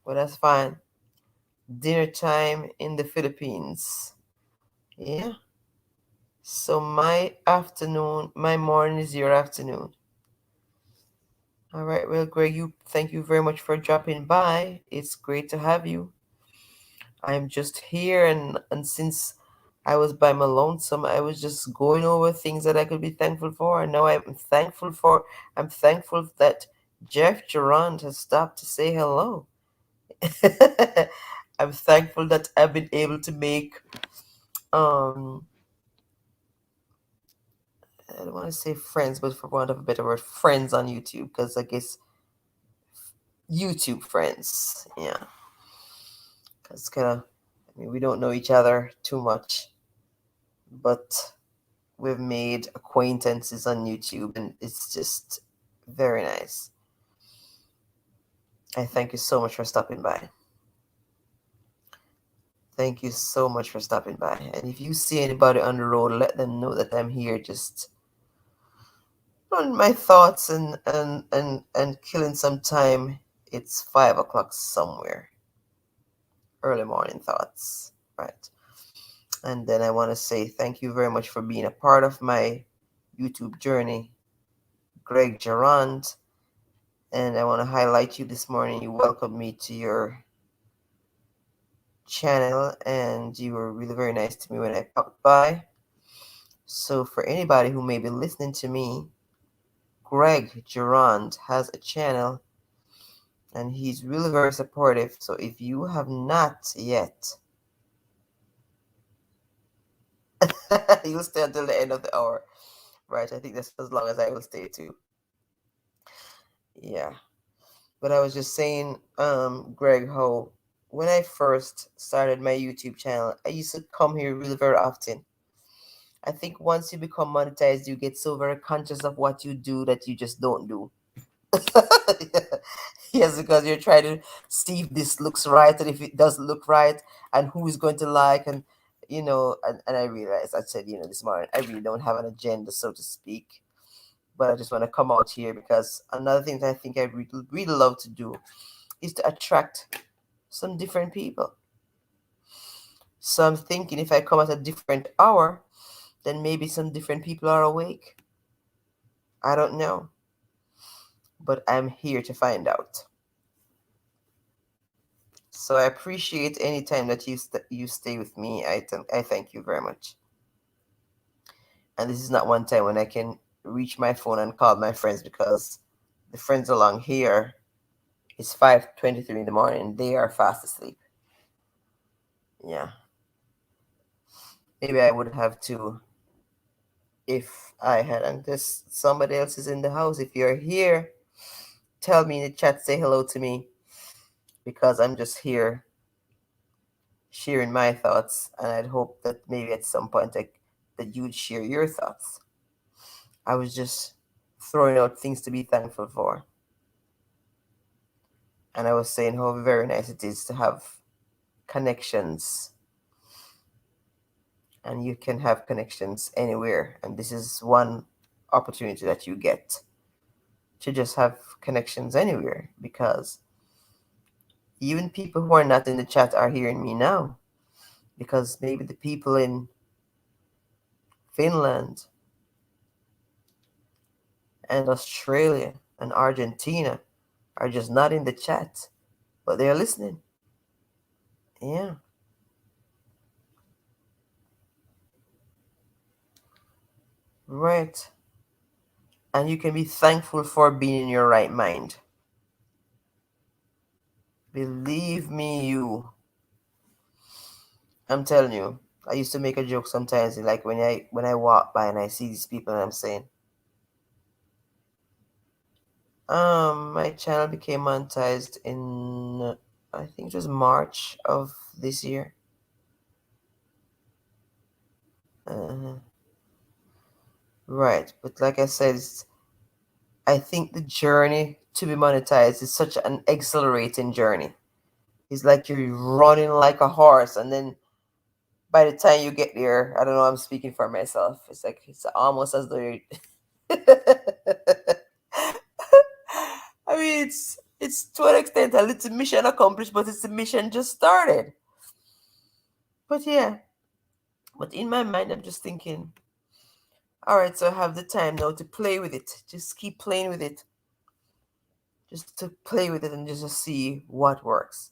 But that's fine. Dinner time in the Philippines. Yeah. So my morning is your afternoon. All right, well, Greg, thank you very much for dropping by. It's great to have you. I'm just here, and since I was by my lonesome, I was just going over things that I could be thankful for. And now I'm thankful that Jeff Durant has stopped to say hello. I'm thankful that I've been able to make I don't want to say friends, but for want of a better word, friends on YouTube, because I guess YouTube friends, yeah. Because we don't know each other too much, but we've made acquaintances on YouTube, and it's just very nice. I thank you so much for stopping by. Thank you so much for stopping by. And if you see anybody on the road, let them know that I'm here just on my thoughts and killing some time. It's 5 o'clock somewhere. Early morning thoughts, right? And then I want to say thank you very much for being a part of my YouTube journey, Greg Gerard. And I want to highlight you this morning. You welcomed me to your channel, and you were really very nice to me when I popped by. So for anybody who may be listening to me, Greg Gerard has a channel, and he's really very supportive. So if you have not yet, you'll stay until the end of the hour, right? I think that's as long as I will stay too. Yeah. But I was just saying, Greg, how when I first started my YouTube channel, I used to come here really very often. I think once you become monetized, you get so very conscious of what you do that you just don't do. Yes, because you're trying to see if this looks right and if it doesn't look right and who is going to like and I realized I said, this morning I really don't have an agenda, so to speak. But I just want to come out here because another thing that I think I really, really love to do is to attract some different people. So I'm thinking if I come at a different hour, then maybe some different people are awake. I don't know. But I'm here to find out. So I appreciate any time that you stay with me. I thank you very much. And this is not one time when I can reach my phone and call my friends, because the friends along here, it's 5:23 in the morning. They are fast asleep. Yeah. Maybe I would have to, if I had, and this somebody else is in the house. If you're here, tell me in the chat, say hello to me, because I'm just here sharing my thoughts, and I'd hope that maybe at some point that you'd share your thoughts. I was just throwing out things to be thankful for. And I was saying how very nice it is to have connections. And you can have connections anywhere. And this is one opportunity that you get to just have connections anywhere, because even people who are not in the chat are hearing me now, because maybe the people in Finland and Australia and Argentina are just not in the chat, but they're listening. Yeah. Right. And you can be thankful for being in your right mind. Believe me, I'm telling you, I used to make a joke sometimes, like when I walk by and I see these people, and I'm saying, My channel became monetized in I think it was March of this year. Uh, right, but like I said, I think the journey to be monetized is such an exhilarating journey. It's like you're running like a horse, and then by the time you get there, I don't know, I'm speaking for myself. It's like it's almost as though you're I mean, it's to an extent a little mission accomplished, but it's the mission just started. But yeah, but in my mind, I'm just thinking, all right, so I have the time now to play with it. Just keep playing with it, just to play with it and just to see what works.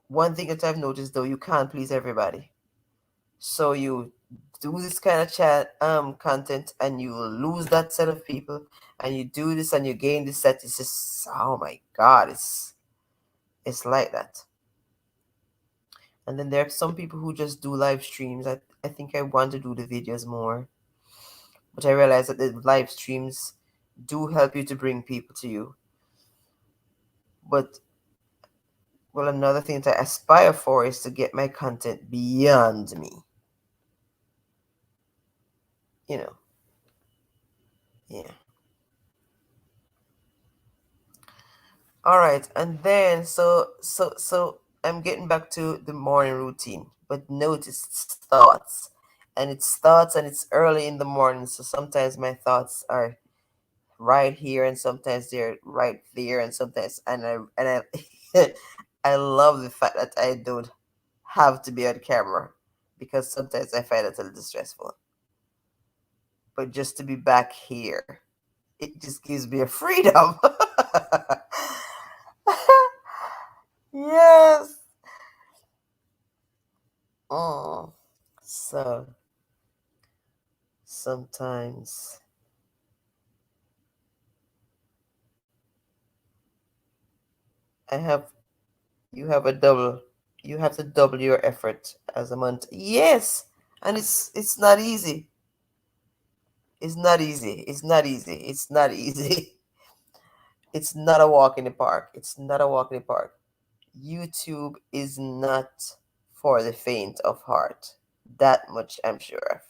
One thing that I've noticed though, you can't please everybody. So you do this kind of chat content and you will lose that set of people, and you do this and you gain this set. It's just, oh my god, it's like that. And then there are some people who just do live streams. I think I want to do the videos more, but I realize that the live streams do help you to bring people to you. But well, another thing that I aspire for is to get my content beyond me. You know, yeah. All right, and then so I'm getting back to the morning routine, but notice it's thoughts, and it's thoughts, and it's early in the morning. So sometimes my thoughts are right here, and sometimes they're right there, and sometimes I I love the fact that I don't have to be on camera, because sometimes I find it a little stressful. But just to be back here, it just gives me a freedom. Yes. Oh, so sometimes I have you have a double you have to double your effort as a month. Yes, and it's not easy. It's not easy. It's not easy. It's not easy. It's not a walk in the park. It's not a walk in the park. YouTube is not for the faint of heart. That much I'm sure of.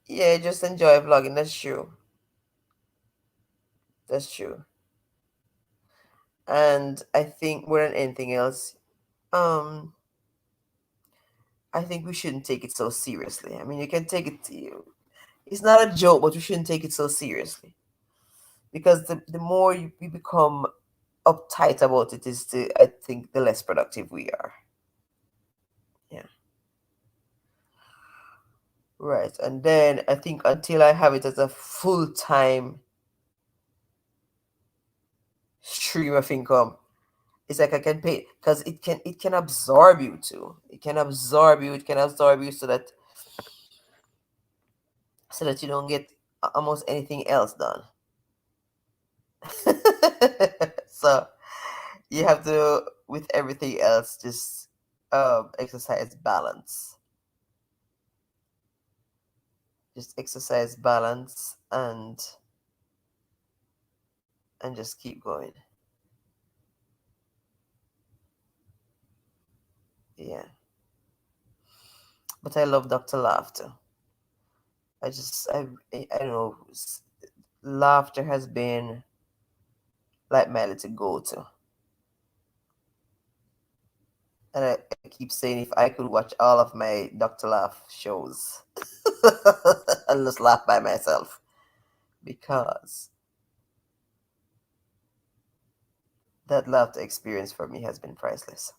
Yeah, just enjoy vlogging. That's true. That's true. And I think more than anything else, um, I think we shouldn't take it so seriously. I mean, you can take it. It's not a joke, but we shouldn't take it so seriously, because the more we become uptight about it, is the I think the less productive we are. Yeah, right. And then I think until I have it as a full time stream of income, it's like I can pay, because it can absorb you too. It can absorb you. It can absorb you so that you don't get almost anything else done. So you have to, with everything else, just exercise balance. Just exercise balance and just keep going. Yeah. But I love Dr. Laughter. I don't know. Laughter has been like my little go-to. And I keep saying, if I could watch all of my Dr. Laugh shows, I'll just laugh by myself, because that laughter experience for me has been priceless.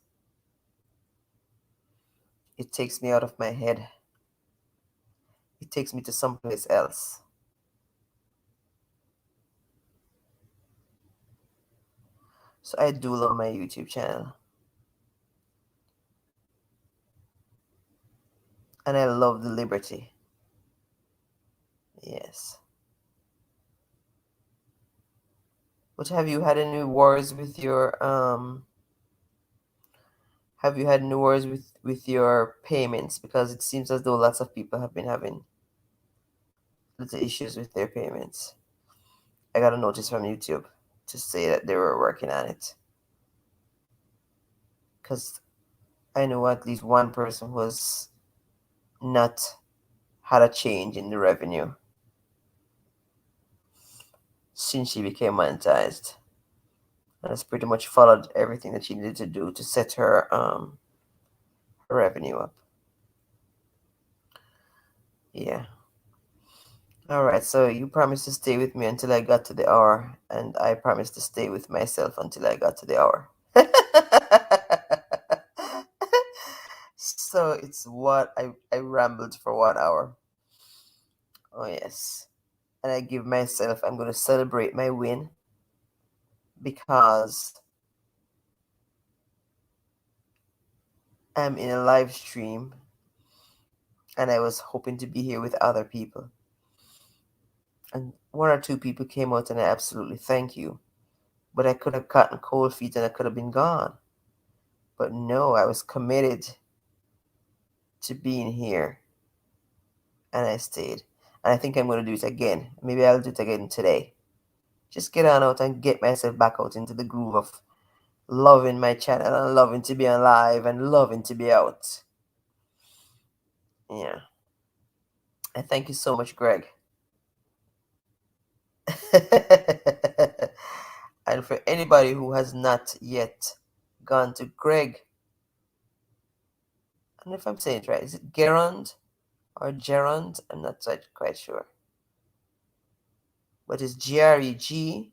It takes me out of my head. It takes me to someplace else. So I do love my YouTube channel. And I love the liberty. Yes. But have you had any wars with your have you had any wars with your payments? Because it seems as though lots of people have been having. little issues with their payments. I got a notice from YouTube to say that they were working on it. Because I know at least one person was not had a change in the revenue since she became monetized. And it's pretty much followed everything that she needed to do to set her revenue up. Yeah. All right, so you promised to stay with me until I got to the hour, and I promised to stay with myself until I got to the hour. So it's what I rambled for 1 hour. Oh, yes. And I give myself, I'm going to celebrate my win because I'm in a live stream and I was hoping to be here with other people. And one or two people came out and I absolutely thank you. But I could have gotten cold feet and I could have been gone. But no, I was committed to being here and I stayed. And I think I'm going to do it again. Maybe I'll do it again today. Just get on out and get myself back out into the groove of loving my channel and loving to be alive and loving to be out. Yeah. And thank you so much, Greg. And for anybody who has not yet gone to Greg, I don't know if I'm saying it right. Is it Gerund or Gerund? I'm not quite sure. But it's GREGERUND.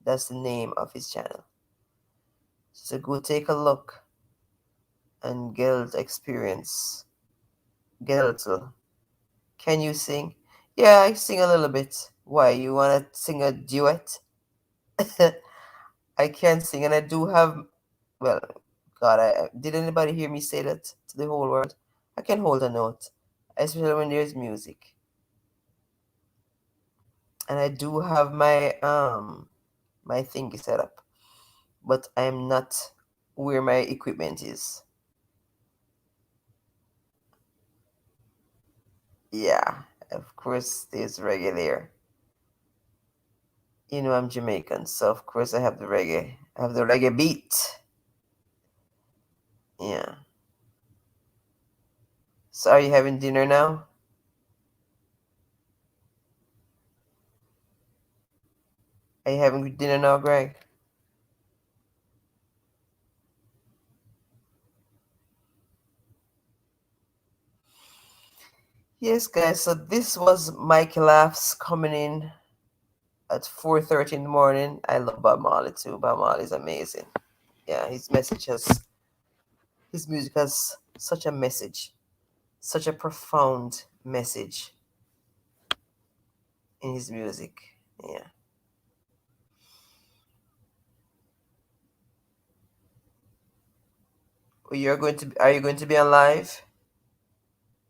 That's the name of his channel. So go take a look and get experience. Geltl. Can you sing? Yeah, I sing a little bit. Why, you want to sing a duet? I can sing, and I do have, well, God, did anybody hear me say that to the whole world? I can hold a note, especially when there's music. And I do have my my thingy set up, but I'm not where my equipment is. Yeah, of course, there's reggae there. You know I'm Jamaican, so of course I have the reggae. I have the reggae beat. Yeah. So are you having dinner now? Are you having dinner now, Greg? Yes, guys. So this was Mike Laughs coming in at 4:30 in the morning. I love Bob Marley too. Bob Marley is amazing. Yeah, his music has such a message, such a profound message in his music. Yeah. Are you going to be on live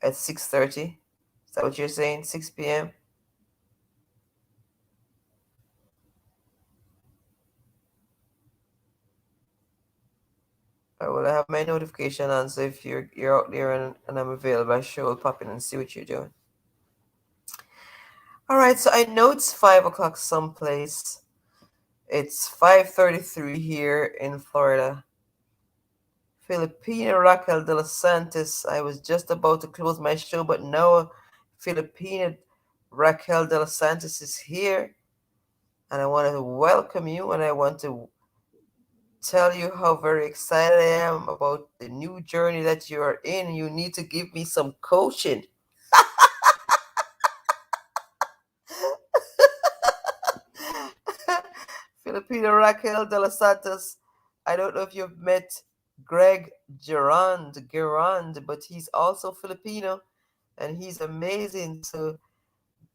at 6:30? Is that what you're saying? 6 p.m. Well, I have my notification on, so if you're out there and I'm available, I sure will pop in and see what you're doing. All right, so I know it's 5 o'clock someplace. It's 5:33 here in Florida. Filipina Raquel de los Santos. I was just about to close my show, but no, Filipina Raquel de los Santos is here, and I want to welcome you, and I want to tell you how very excited I am about the new journey that you are in. You need to give me some coaching. Filipino Raquel de los Santos. I don't know if you've met Greg Gerard, but he's also Filipino and he's amazing. So,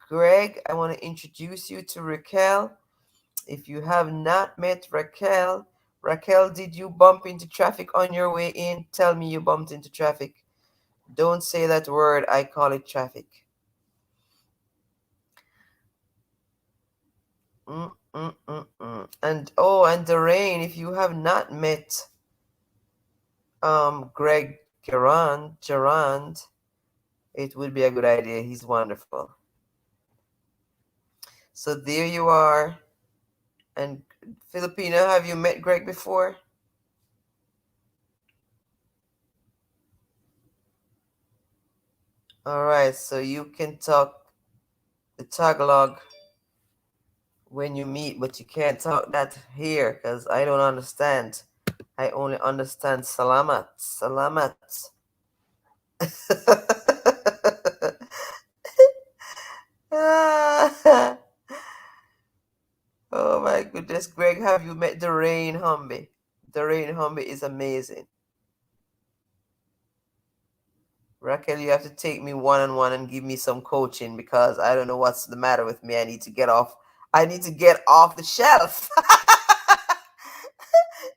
Greg, I want to introduce you to Raquel. If you have not met Raquel, Raquel, did you bump into traffic on your way in? Tell me you bumped into traffic. Don't say that word. I call it traffic. And Doreen, if you have not met Greg Gerard, It would be a good idea. He's wonderful. So there you are. And Filipino, have you met Greg before? All right, so you can talk the Tagalog when you meet, but you can't talk that here because I don't understand. I only understand salamat, salamat. Oh my goodness, Greg, have you met Doreen Humby? Doreen Humby is amazing. Raquel, you have to take me one on one and give me some coaching because I don't know what's the matter with me. I need to get off. I need to get off the shelf.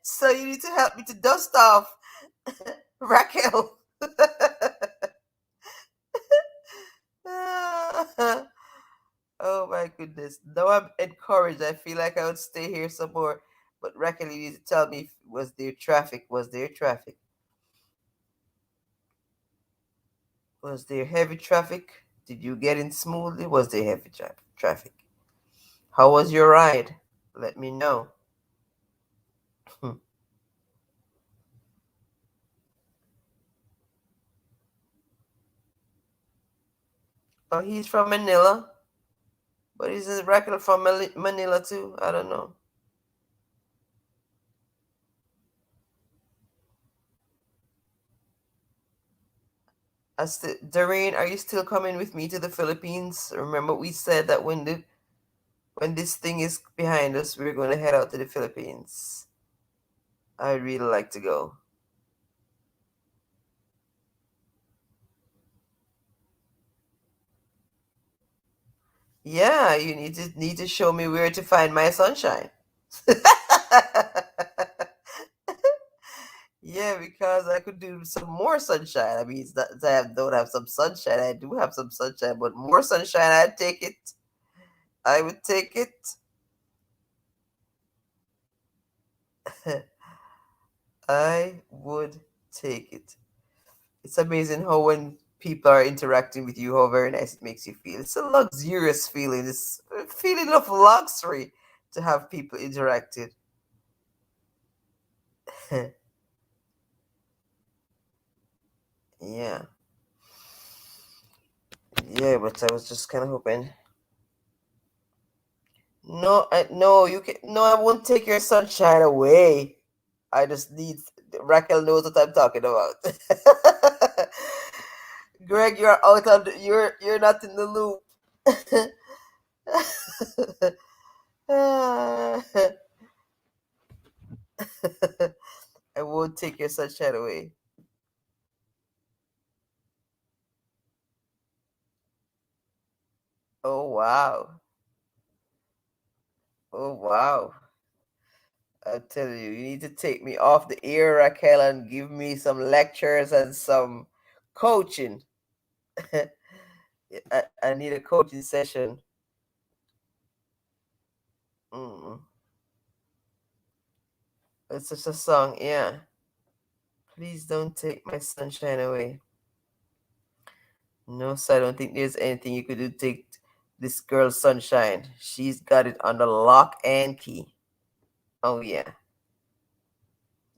So you need to help me to dust off, Raquel. Oh my goodness. Now I'm encouraged. I feel like I would stay here some more. But Raquel, you need to tell me, was there traffic? Was there traffic? Was there heavy traffic? Did you get in smoothly? Was there heavy traffic? How was your ride? Let me know. Oh, he's from Manila. But is a Raquel from Manila too? I don't know. Doreen, are you still coming with me to the Philippines? Remember, we said that when this thing is behind us, we're going to head out to the Philippines. I'd really like to go. Yeah, you need to show me where to find my sunshine. Yeah, because I could do some more sunshine. I mean, it's not that don't have some sunshine. I do have some sunshine, but more sunshine, I'd take it. I would take it. I would take it. It's amazing how when people are interacting with you, how very nice it makes you feel. It's a luxurious feeling. It's a feeling of luxury to have people interacted. Yeah, yeah, but I was just kind of hoping. No, no, you can. No, I won't take your sunshine away. I just need. Raquel knows what I'm talking about. Greg, you're out of. You're not in the loop. I won't take your sunshine away. Oh wow. Oh wow. I tell you, you need to take me off the air, Raquel, and give me some lectures and some coaching. I need a coaching session. Mm. It's such a song, yeah. Please don't take my sunshine away. No, sir, I don't think there's anything you could do to take this girl's sunshine. She's got it under lock and key. Oh yeah.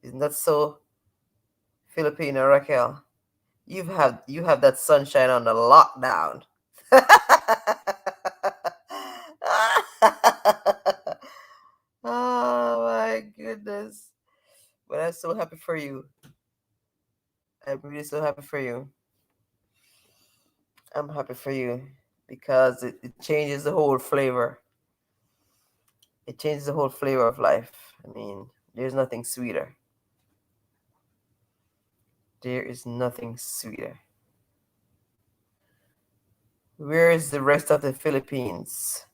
Isn't that so, Filipino, Raquel? You have that sunshine on the lockdown. Oh my goodness. But I'm so happy for you. I'm really so happy for you. I'm happy for you because it changes the whole flavor. It changes the whole flavor of life. I mean, there's nothing sweeter. There is nothing sweeter. Where is the rest of the Philippines?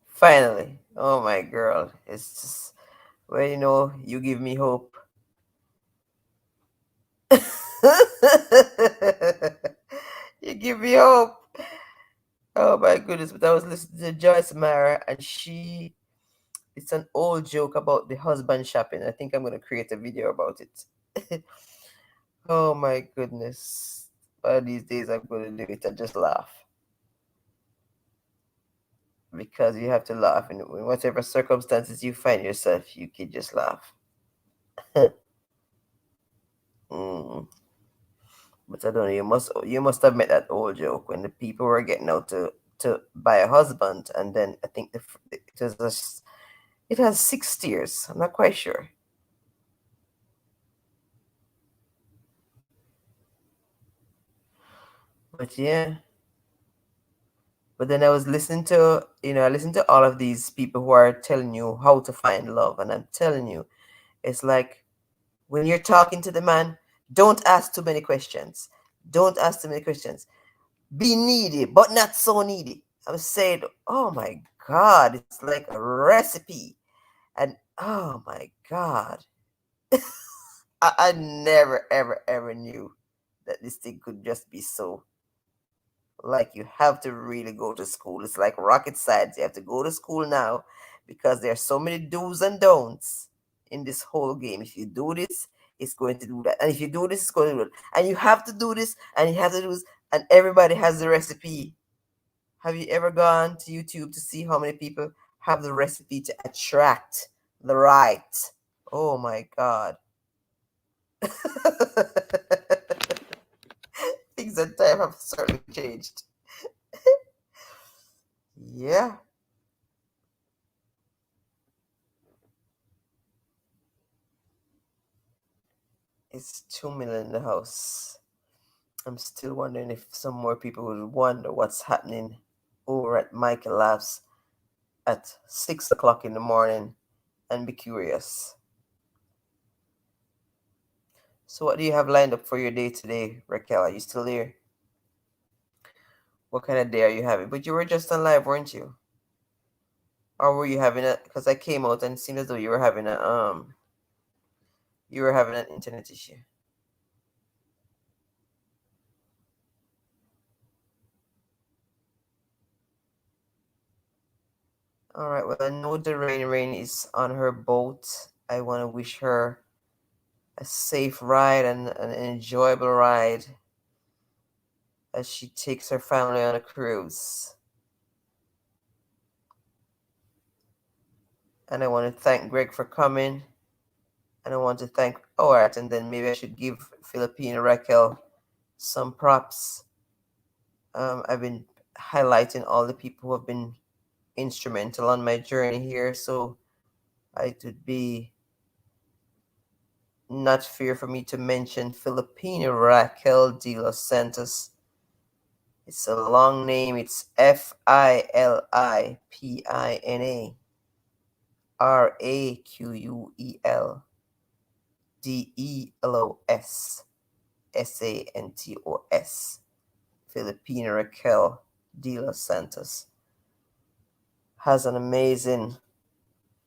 Finally. Oh my girl. It's just, well, you give me hope. You give me hope. Oh my goodness. But I was listening to Joyce Mara and it's an old joke about the husband shopping. I think I'm going to create a video about it. Oh my goodness. One of these days I'm going to do it and just laugh. Because you have to laugh in whatever circumstances you find yourself, you can just laugh. Mm. But I don't know. You must have met that old joke when the people were getting out to buy a husband, and then I think it has 6 tiers. I'm not quite sure, but yeah. But then I was listening to I listened to all of these people who are telling you how to find love, and I'm telling you, it's like when you're talking to the man, don't ask too many questions. Don't ask too many questions. Be needy, but not so needy. I'm saying, oh my God, it's like a recipe. And oh my God, I never, ever, ever knew that this thing could just be so. Like, you have to really go to school. It's like rocket science. You have to go to school now because there are so many do's and don'ts in this whole game. If you do this, it's going to do that. And if you do this, it's going to do it. And you have to do this, and you have to do this, and everybody has the recipe. Have you ever gone to YouTube to see how many people have the recipe to attract the right? Oh my God. Things in time have certainly changed. Yeah, it's 2 million in the house. I'm still wondering if some more people will wonder what's happening over at Michael Labs at 6 o'clock in the morning and be curious. So, what do you have lined up for your day today, Raquel? Are you still there? What kind of day are you having? But you were just on live, weren't you? Or were you having a? Because I came out and it seemed as though you were having an internet issue. All right. Well, I know the rain is on her boat. I want to wish her a safe ride and an enjoyable ride as she takes her family on a cruise. And I want to thank Greg for coming. And I want to thank Art. And then maybe I should give Filipina Raquel some props. I've been highlighting all the people who have been instrumental on my journey here. So it would be not fair for me to mention Filipina Raquel de los Santos. It's a long name. It's FILIPINA RAQUELDELOSSANTOS. Filipina Raquel de los Santos has an amazing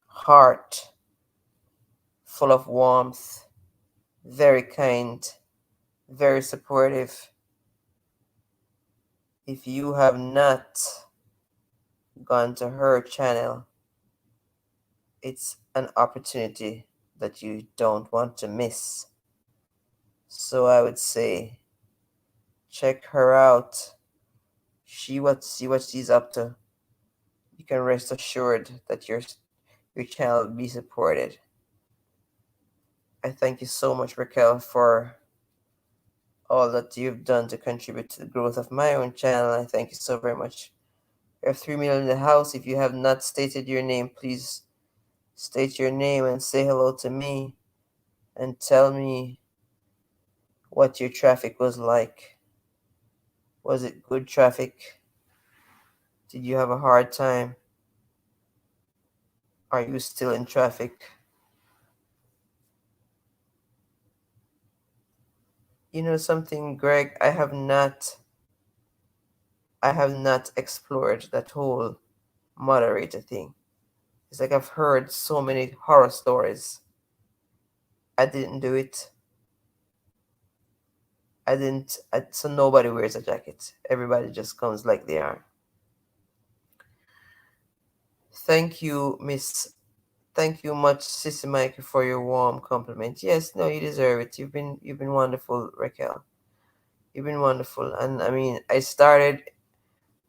heart, full of warmth, very kind, very supportive. If you have not gone to her channel, it's an opportunity that you don't want to miss. So I would say check her out. See what she's up to. You can rest assured that your channel will be supported. I thank you so much, Raquel, for all that you've done to contribute to the growth of my own channel. I thank you so very much. We have 3 million in the house. If you have not stated your name, please state your name and say hello to me and tell me what your traffic was like. Was it good traffic? Did you have a hard time? Are you still in traffic? You know something, Greg? I have not explored that whole moderator thing. It's like I've heard so many horror stories. I didn't do it. So nobody wears a jacket. Everybody just comes like they are. Thank you, Miss Thank you much, Sissy Mikey, for your warm compliment. Yes, no, you deserve it. You've been wonderful, Raquel. You've been wonderful, and I mean, I started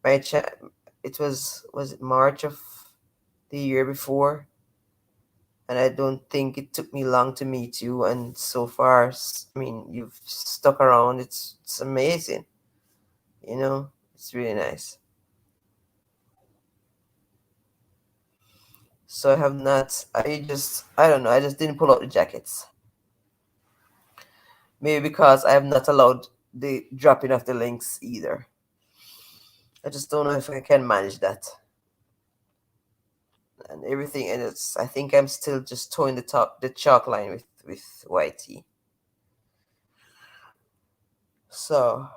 my chat. It was it March of the year before, and I don't think it took me long to meet you. And so far, I mean, you've stuck around. It's amazing. You know, it's really nice. So I have not. I don't know. I just didn't pull out the jackets. Maybe because I have not allowed the dropping of the links either. I just don't know if I can manage that and everything. And I think I'm still just towing the chalk line with YT. So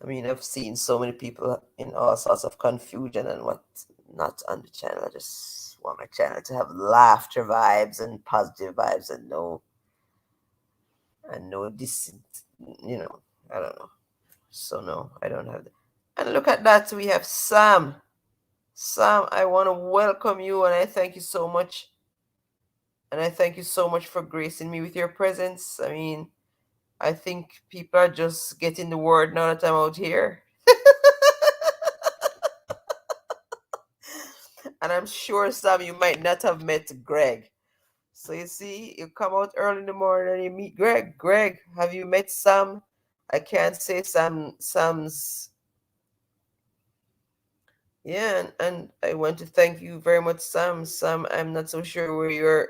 I mean, I've seen so many people in all sorts of confusion and what not on the channel. I just want my channel to have laughter vibes and positive vibes and no decent, you know, I don't know. So no, I don't have that. And look at that, we have Sam. Sam, I want to welcome you and I thank you so much. And I thank you so much for gracing me with your presence. I mean, I think people are just getting the word now that I'm out here. And I'm sure, Sam, you might not have met Greg. So you see, you come out early in the morning and you meet Greg. Greg, have you met Sam? I can't say Sam's. Yeah, and I want to thank you very much, Sam. Sam, I'm not so sure where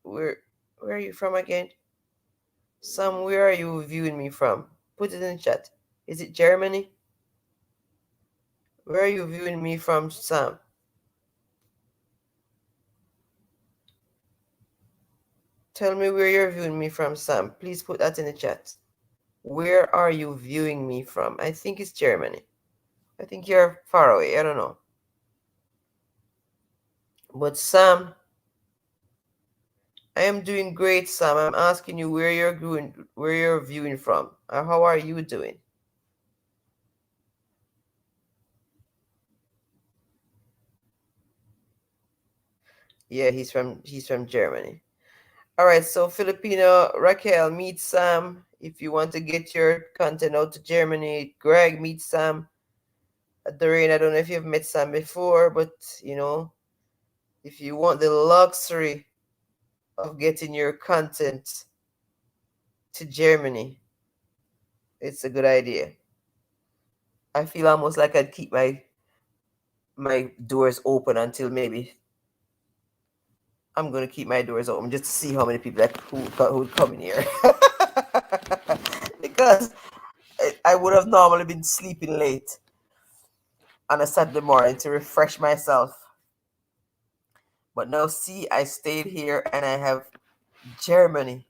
where are you from again? Sam, where are you viewing me from? Put it in the chat. Is it Germany? Where are you viewing me from, Sam? Tell me where you're viewing me from, Sam. Please put that in the chat. Where are you viewing me from? I think it's Germany. I think you're far away. I don't know. But Sam, I am doing great, Sam. I'm asking you where you're viewing from. How are you doing? Yeah, he's from Germany. All right, so Filipino Raquel, meet Sam if you want to get your content out to Germany. Greg, meet Sam. Doreen, I don't know if you've met Sam before, but you know, if you want the luxury of getting your content to Germany, it's a good idea. I feel almost like I'd keep my doors open until maybe I'm gonna keep my doors open just to see how many people who would come in here. Because I would have normally been sleeping late on a Saturday morning to refresh myself. But now see, I stayed here and I have Germany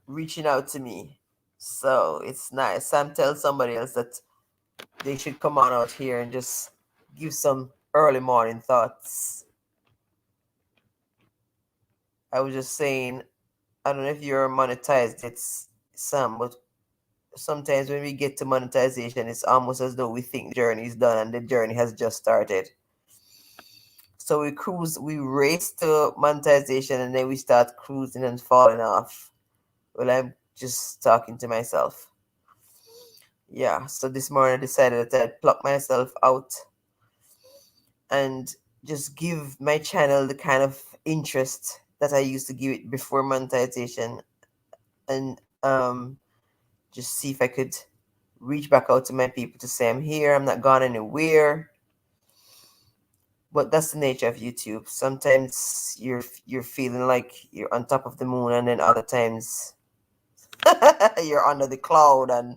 reaching out to me. So it's nice. Sam tells somebody else that they should come on out here and just give some early morning thoughts. I was just saying, I don't know if you're monetized, it's Sam, but sometimes when we get to monetization, it's almost as though we think the journey is done and the journey has just started. So we race to monetization and then we start cruising and falling off. Well, I'm just talking to myself. Yeah, so this morning I decided that I'd pluck myself out and just give my channel the kind of interest that I used to give it before monetization and just see if I could reach back out to my people to say I'm here, I'm not gone anywhere. But that's the nature of YouTube. Sometimes you're feeling like you're on top of the moon, and then other times you're under the cloud, and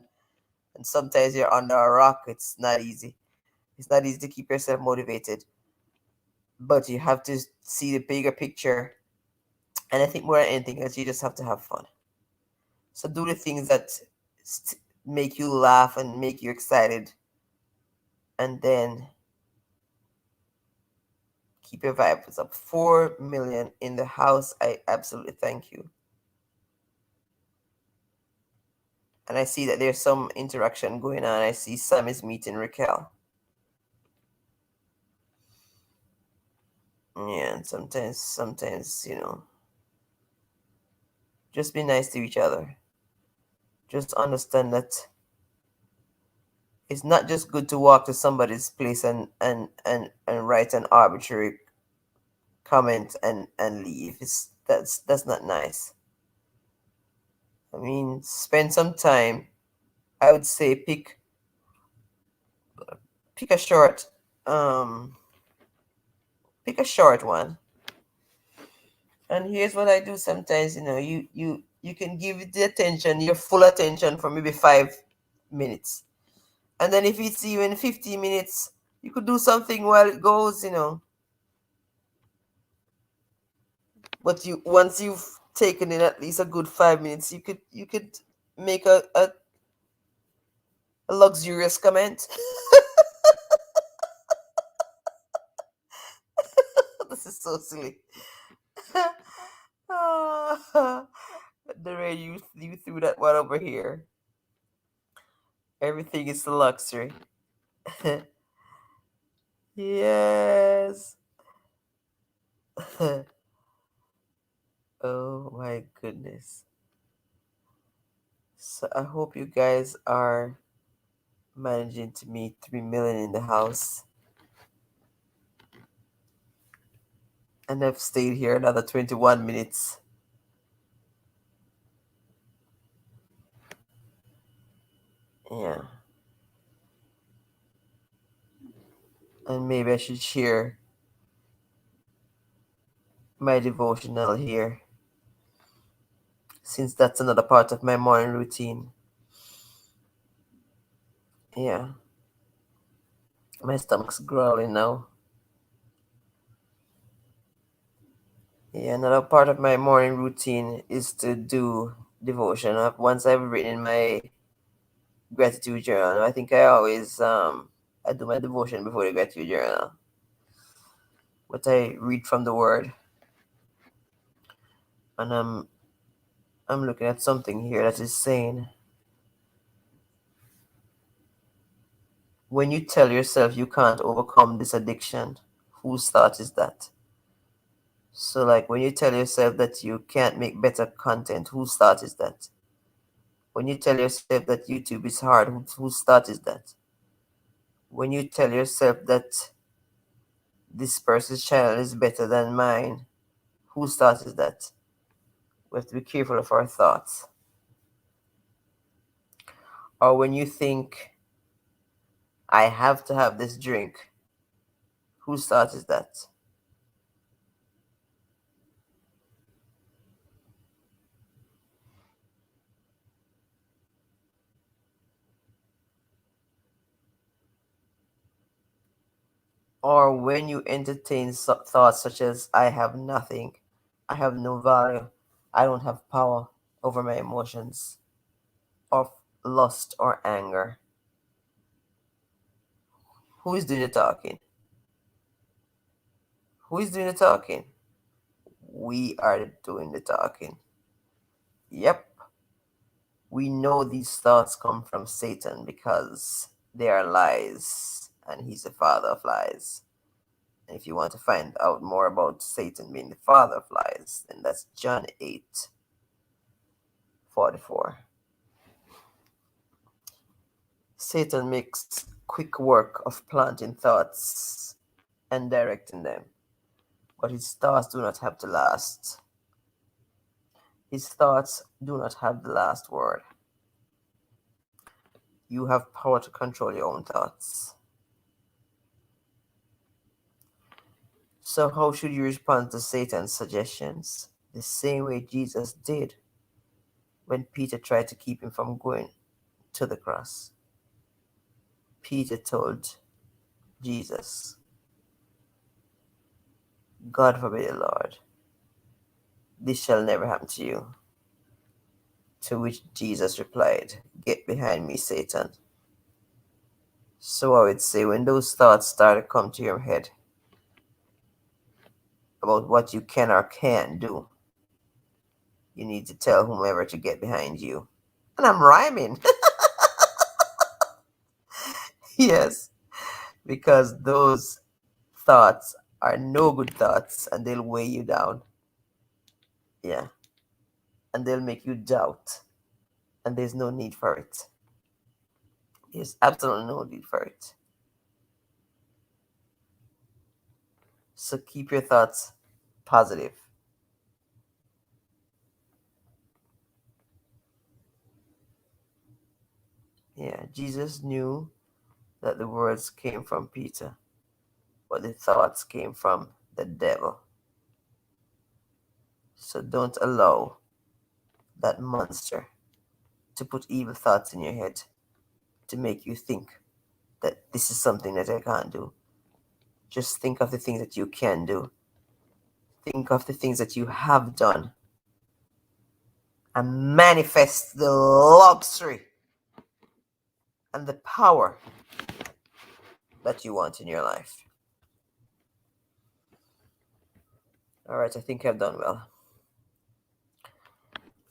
sometimes you're under a rock. It's not easy. It's not easy to keep yourself motivated, but you have to see the bigger picture. And I think more than anything else, you just have to have fun. So do the things that make you laugh and make you excited, and then keep your vibes up. 4 million in the house. I absolutely thank you. And I see that there's some interaction going on. I see Sam is meeting Raquel. Yeah, and sometimes, just be nice to each other. Just understand that it's not just good to walk to somebody's place and write an arbitrary comment and leave. That's not nice. I mean, spend some time. I would say pick a short um pick a short one. And here's what I do sometimes, you can give it the attention, your full attention for maybe 5 minutes. And then if it's even 15 minutes, you could do something while it goes. But you once you've taken in at least a good 5 minutes, you could make a luxurious comment. This is so silly. Ah, the way you threw that one over here. Everything is luxury. Yes. Oh my goodness. So I hope you guys are managing to meet 3 million in the house. And I've stayed here another 21 minutes. Yeah. And maybe I should share my devotional here, since that's another part of my morning routine. Yeah. My stomach's growling now. Yeah, another part of my morning routine is to do devotion. Once I've written in my gratitude journal, I think I always I do my devotion before the gratitude journal. But I read from the word, and I'm looking at something here that is saying, when you tell yourself you can't overcome this addiction, whose thought is that? So like when you tell yourself that you can't make better content, whose thought is that? When you tell yourself that YouTube is hard, whose thought is that? When you tell yourself that this person's channel is better than mine, whose thought is that? We have to be careful of our thoughts. Or when you think, I have to have this drink, whose thought is that? Or when you entertain thoughts such as, I have nothing, I have no value, I don't have power over my emotions, of lust or anger, who is doing the talking? Who is doing the talking? We are doing the talking. Yep. We know these thoughts come from Satan because they are lies, and he's the father of lies. And if you want to find out more about Satan being the father of lies, then that's John 8:44. Satan makes quick work of planting thoughts and directing them, but his thoughts do not have to last. His thoughts do not have the last word. You have power to control your own thoughts. So how should you respond to Satan's suggestions? The same way Jesus did when Peter tried to keep him from going to the cross. Peter told Jesus, God forbid, Lord, this shall never happen to you. To which Jesus replied, get behind me, Satan. So I would say when those thoughts start to come to your head about what you can or can't do, you need to tell whomever to get behind you. And I'm rhyming. Yes, because those thoughts are no good thoughts and they'll weigh you down. Yeah. And they'll make you doubt. And there's no need for it. There's absolutely no need for it. So keep your thoughts positive. Yeah, Jesus knew that the words came from Peter, but the thoughts came from the devil. So don't allow that monster to put evil thoughts in your head to make you think that this is something that I can't do. Just think of the things that you can do. Think of the things that you have done and manifest the luxury and the power that you want in your life. All right, I think I've done well.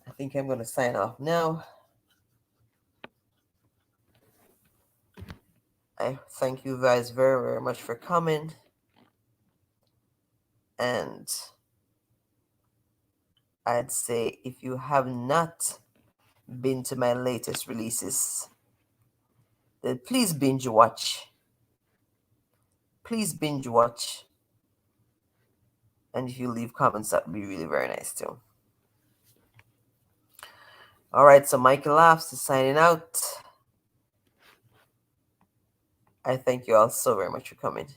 I think I'm going to sign off now. I thank you guys very, very much for coming. And I'd say if you have not been to my latest releases, then please binge watch. Please binge watch. And if you leave comments, that would be really very nice too. All right, so Michael Laughs is signing out. I thank you all so very much for coming.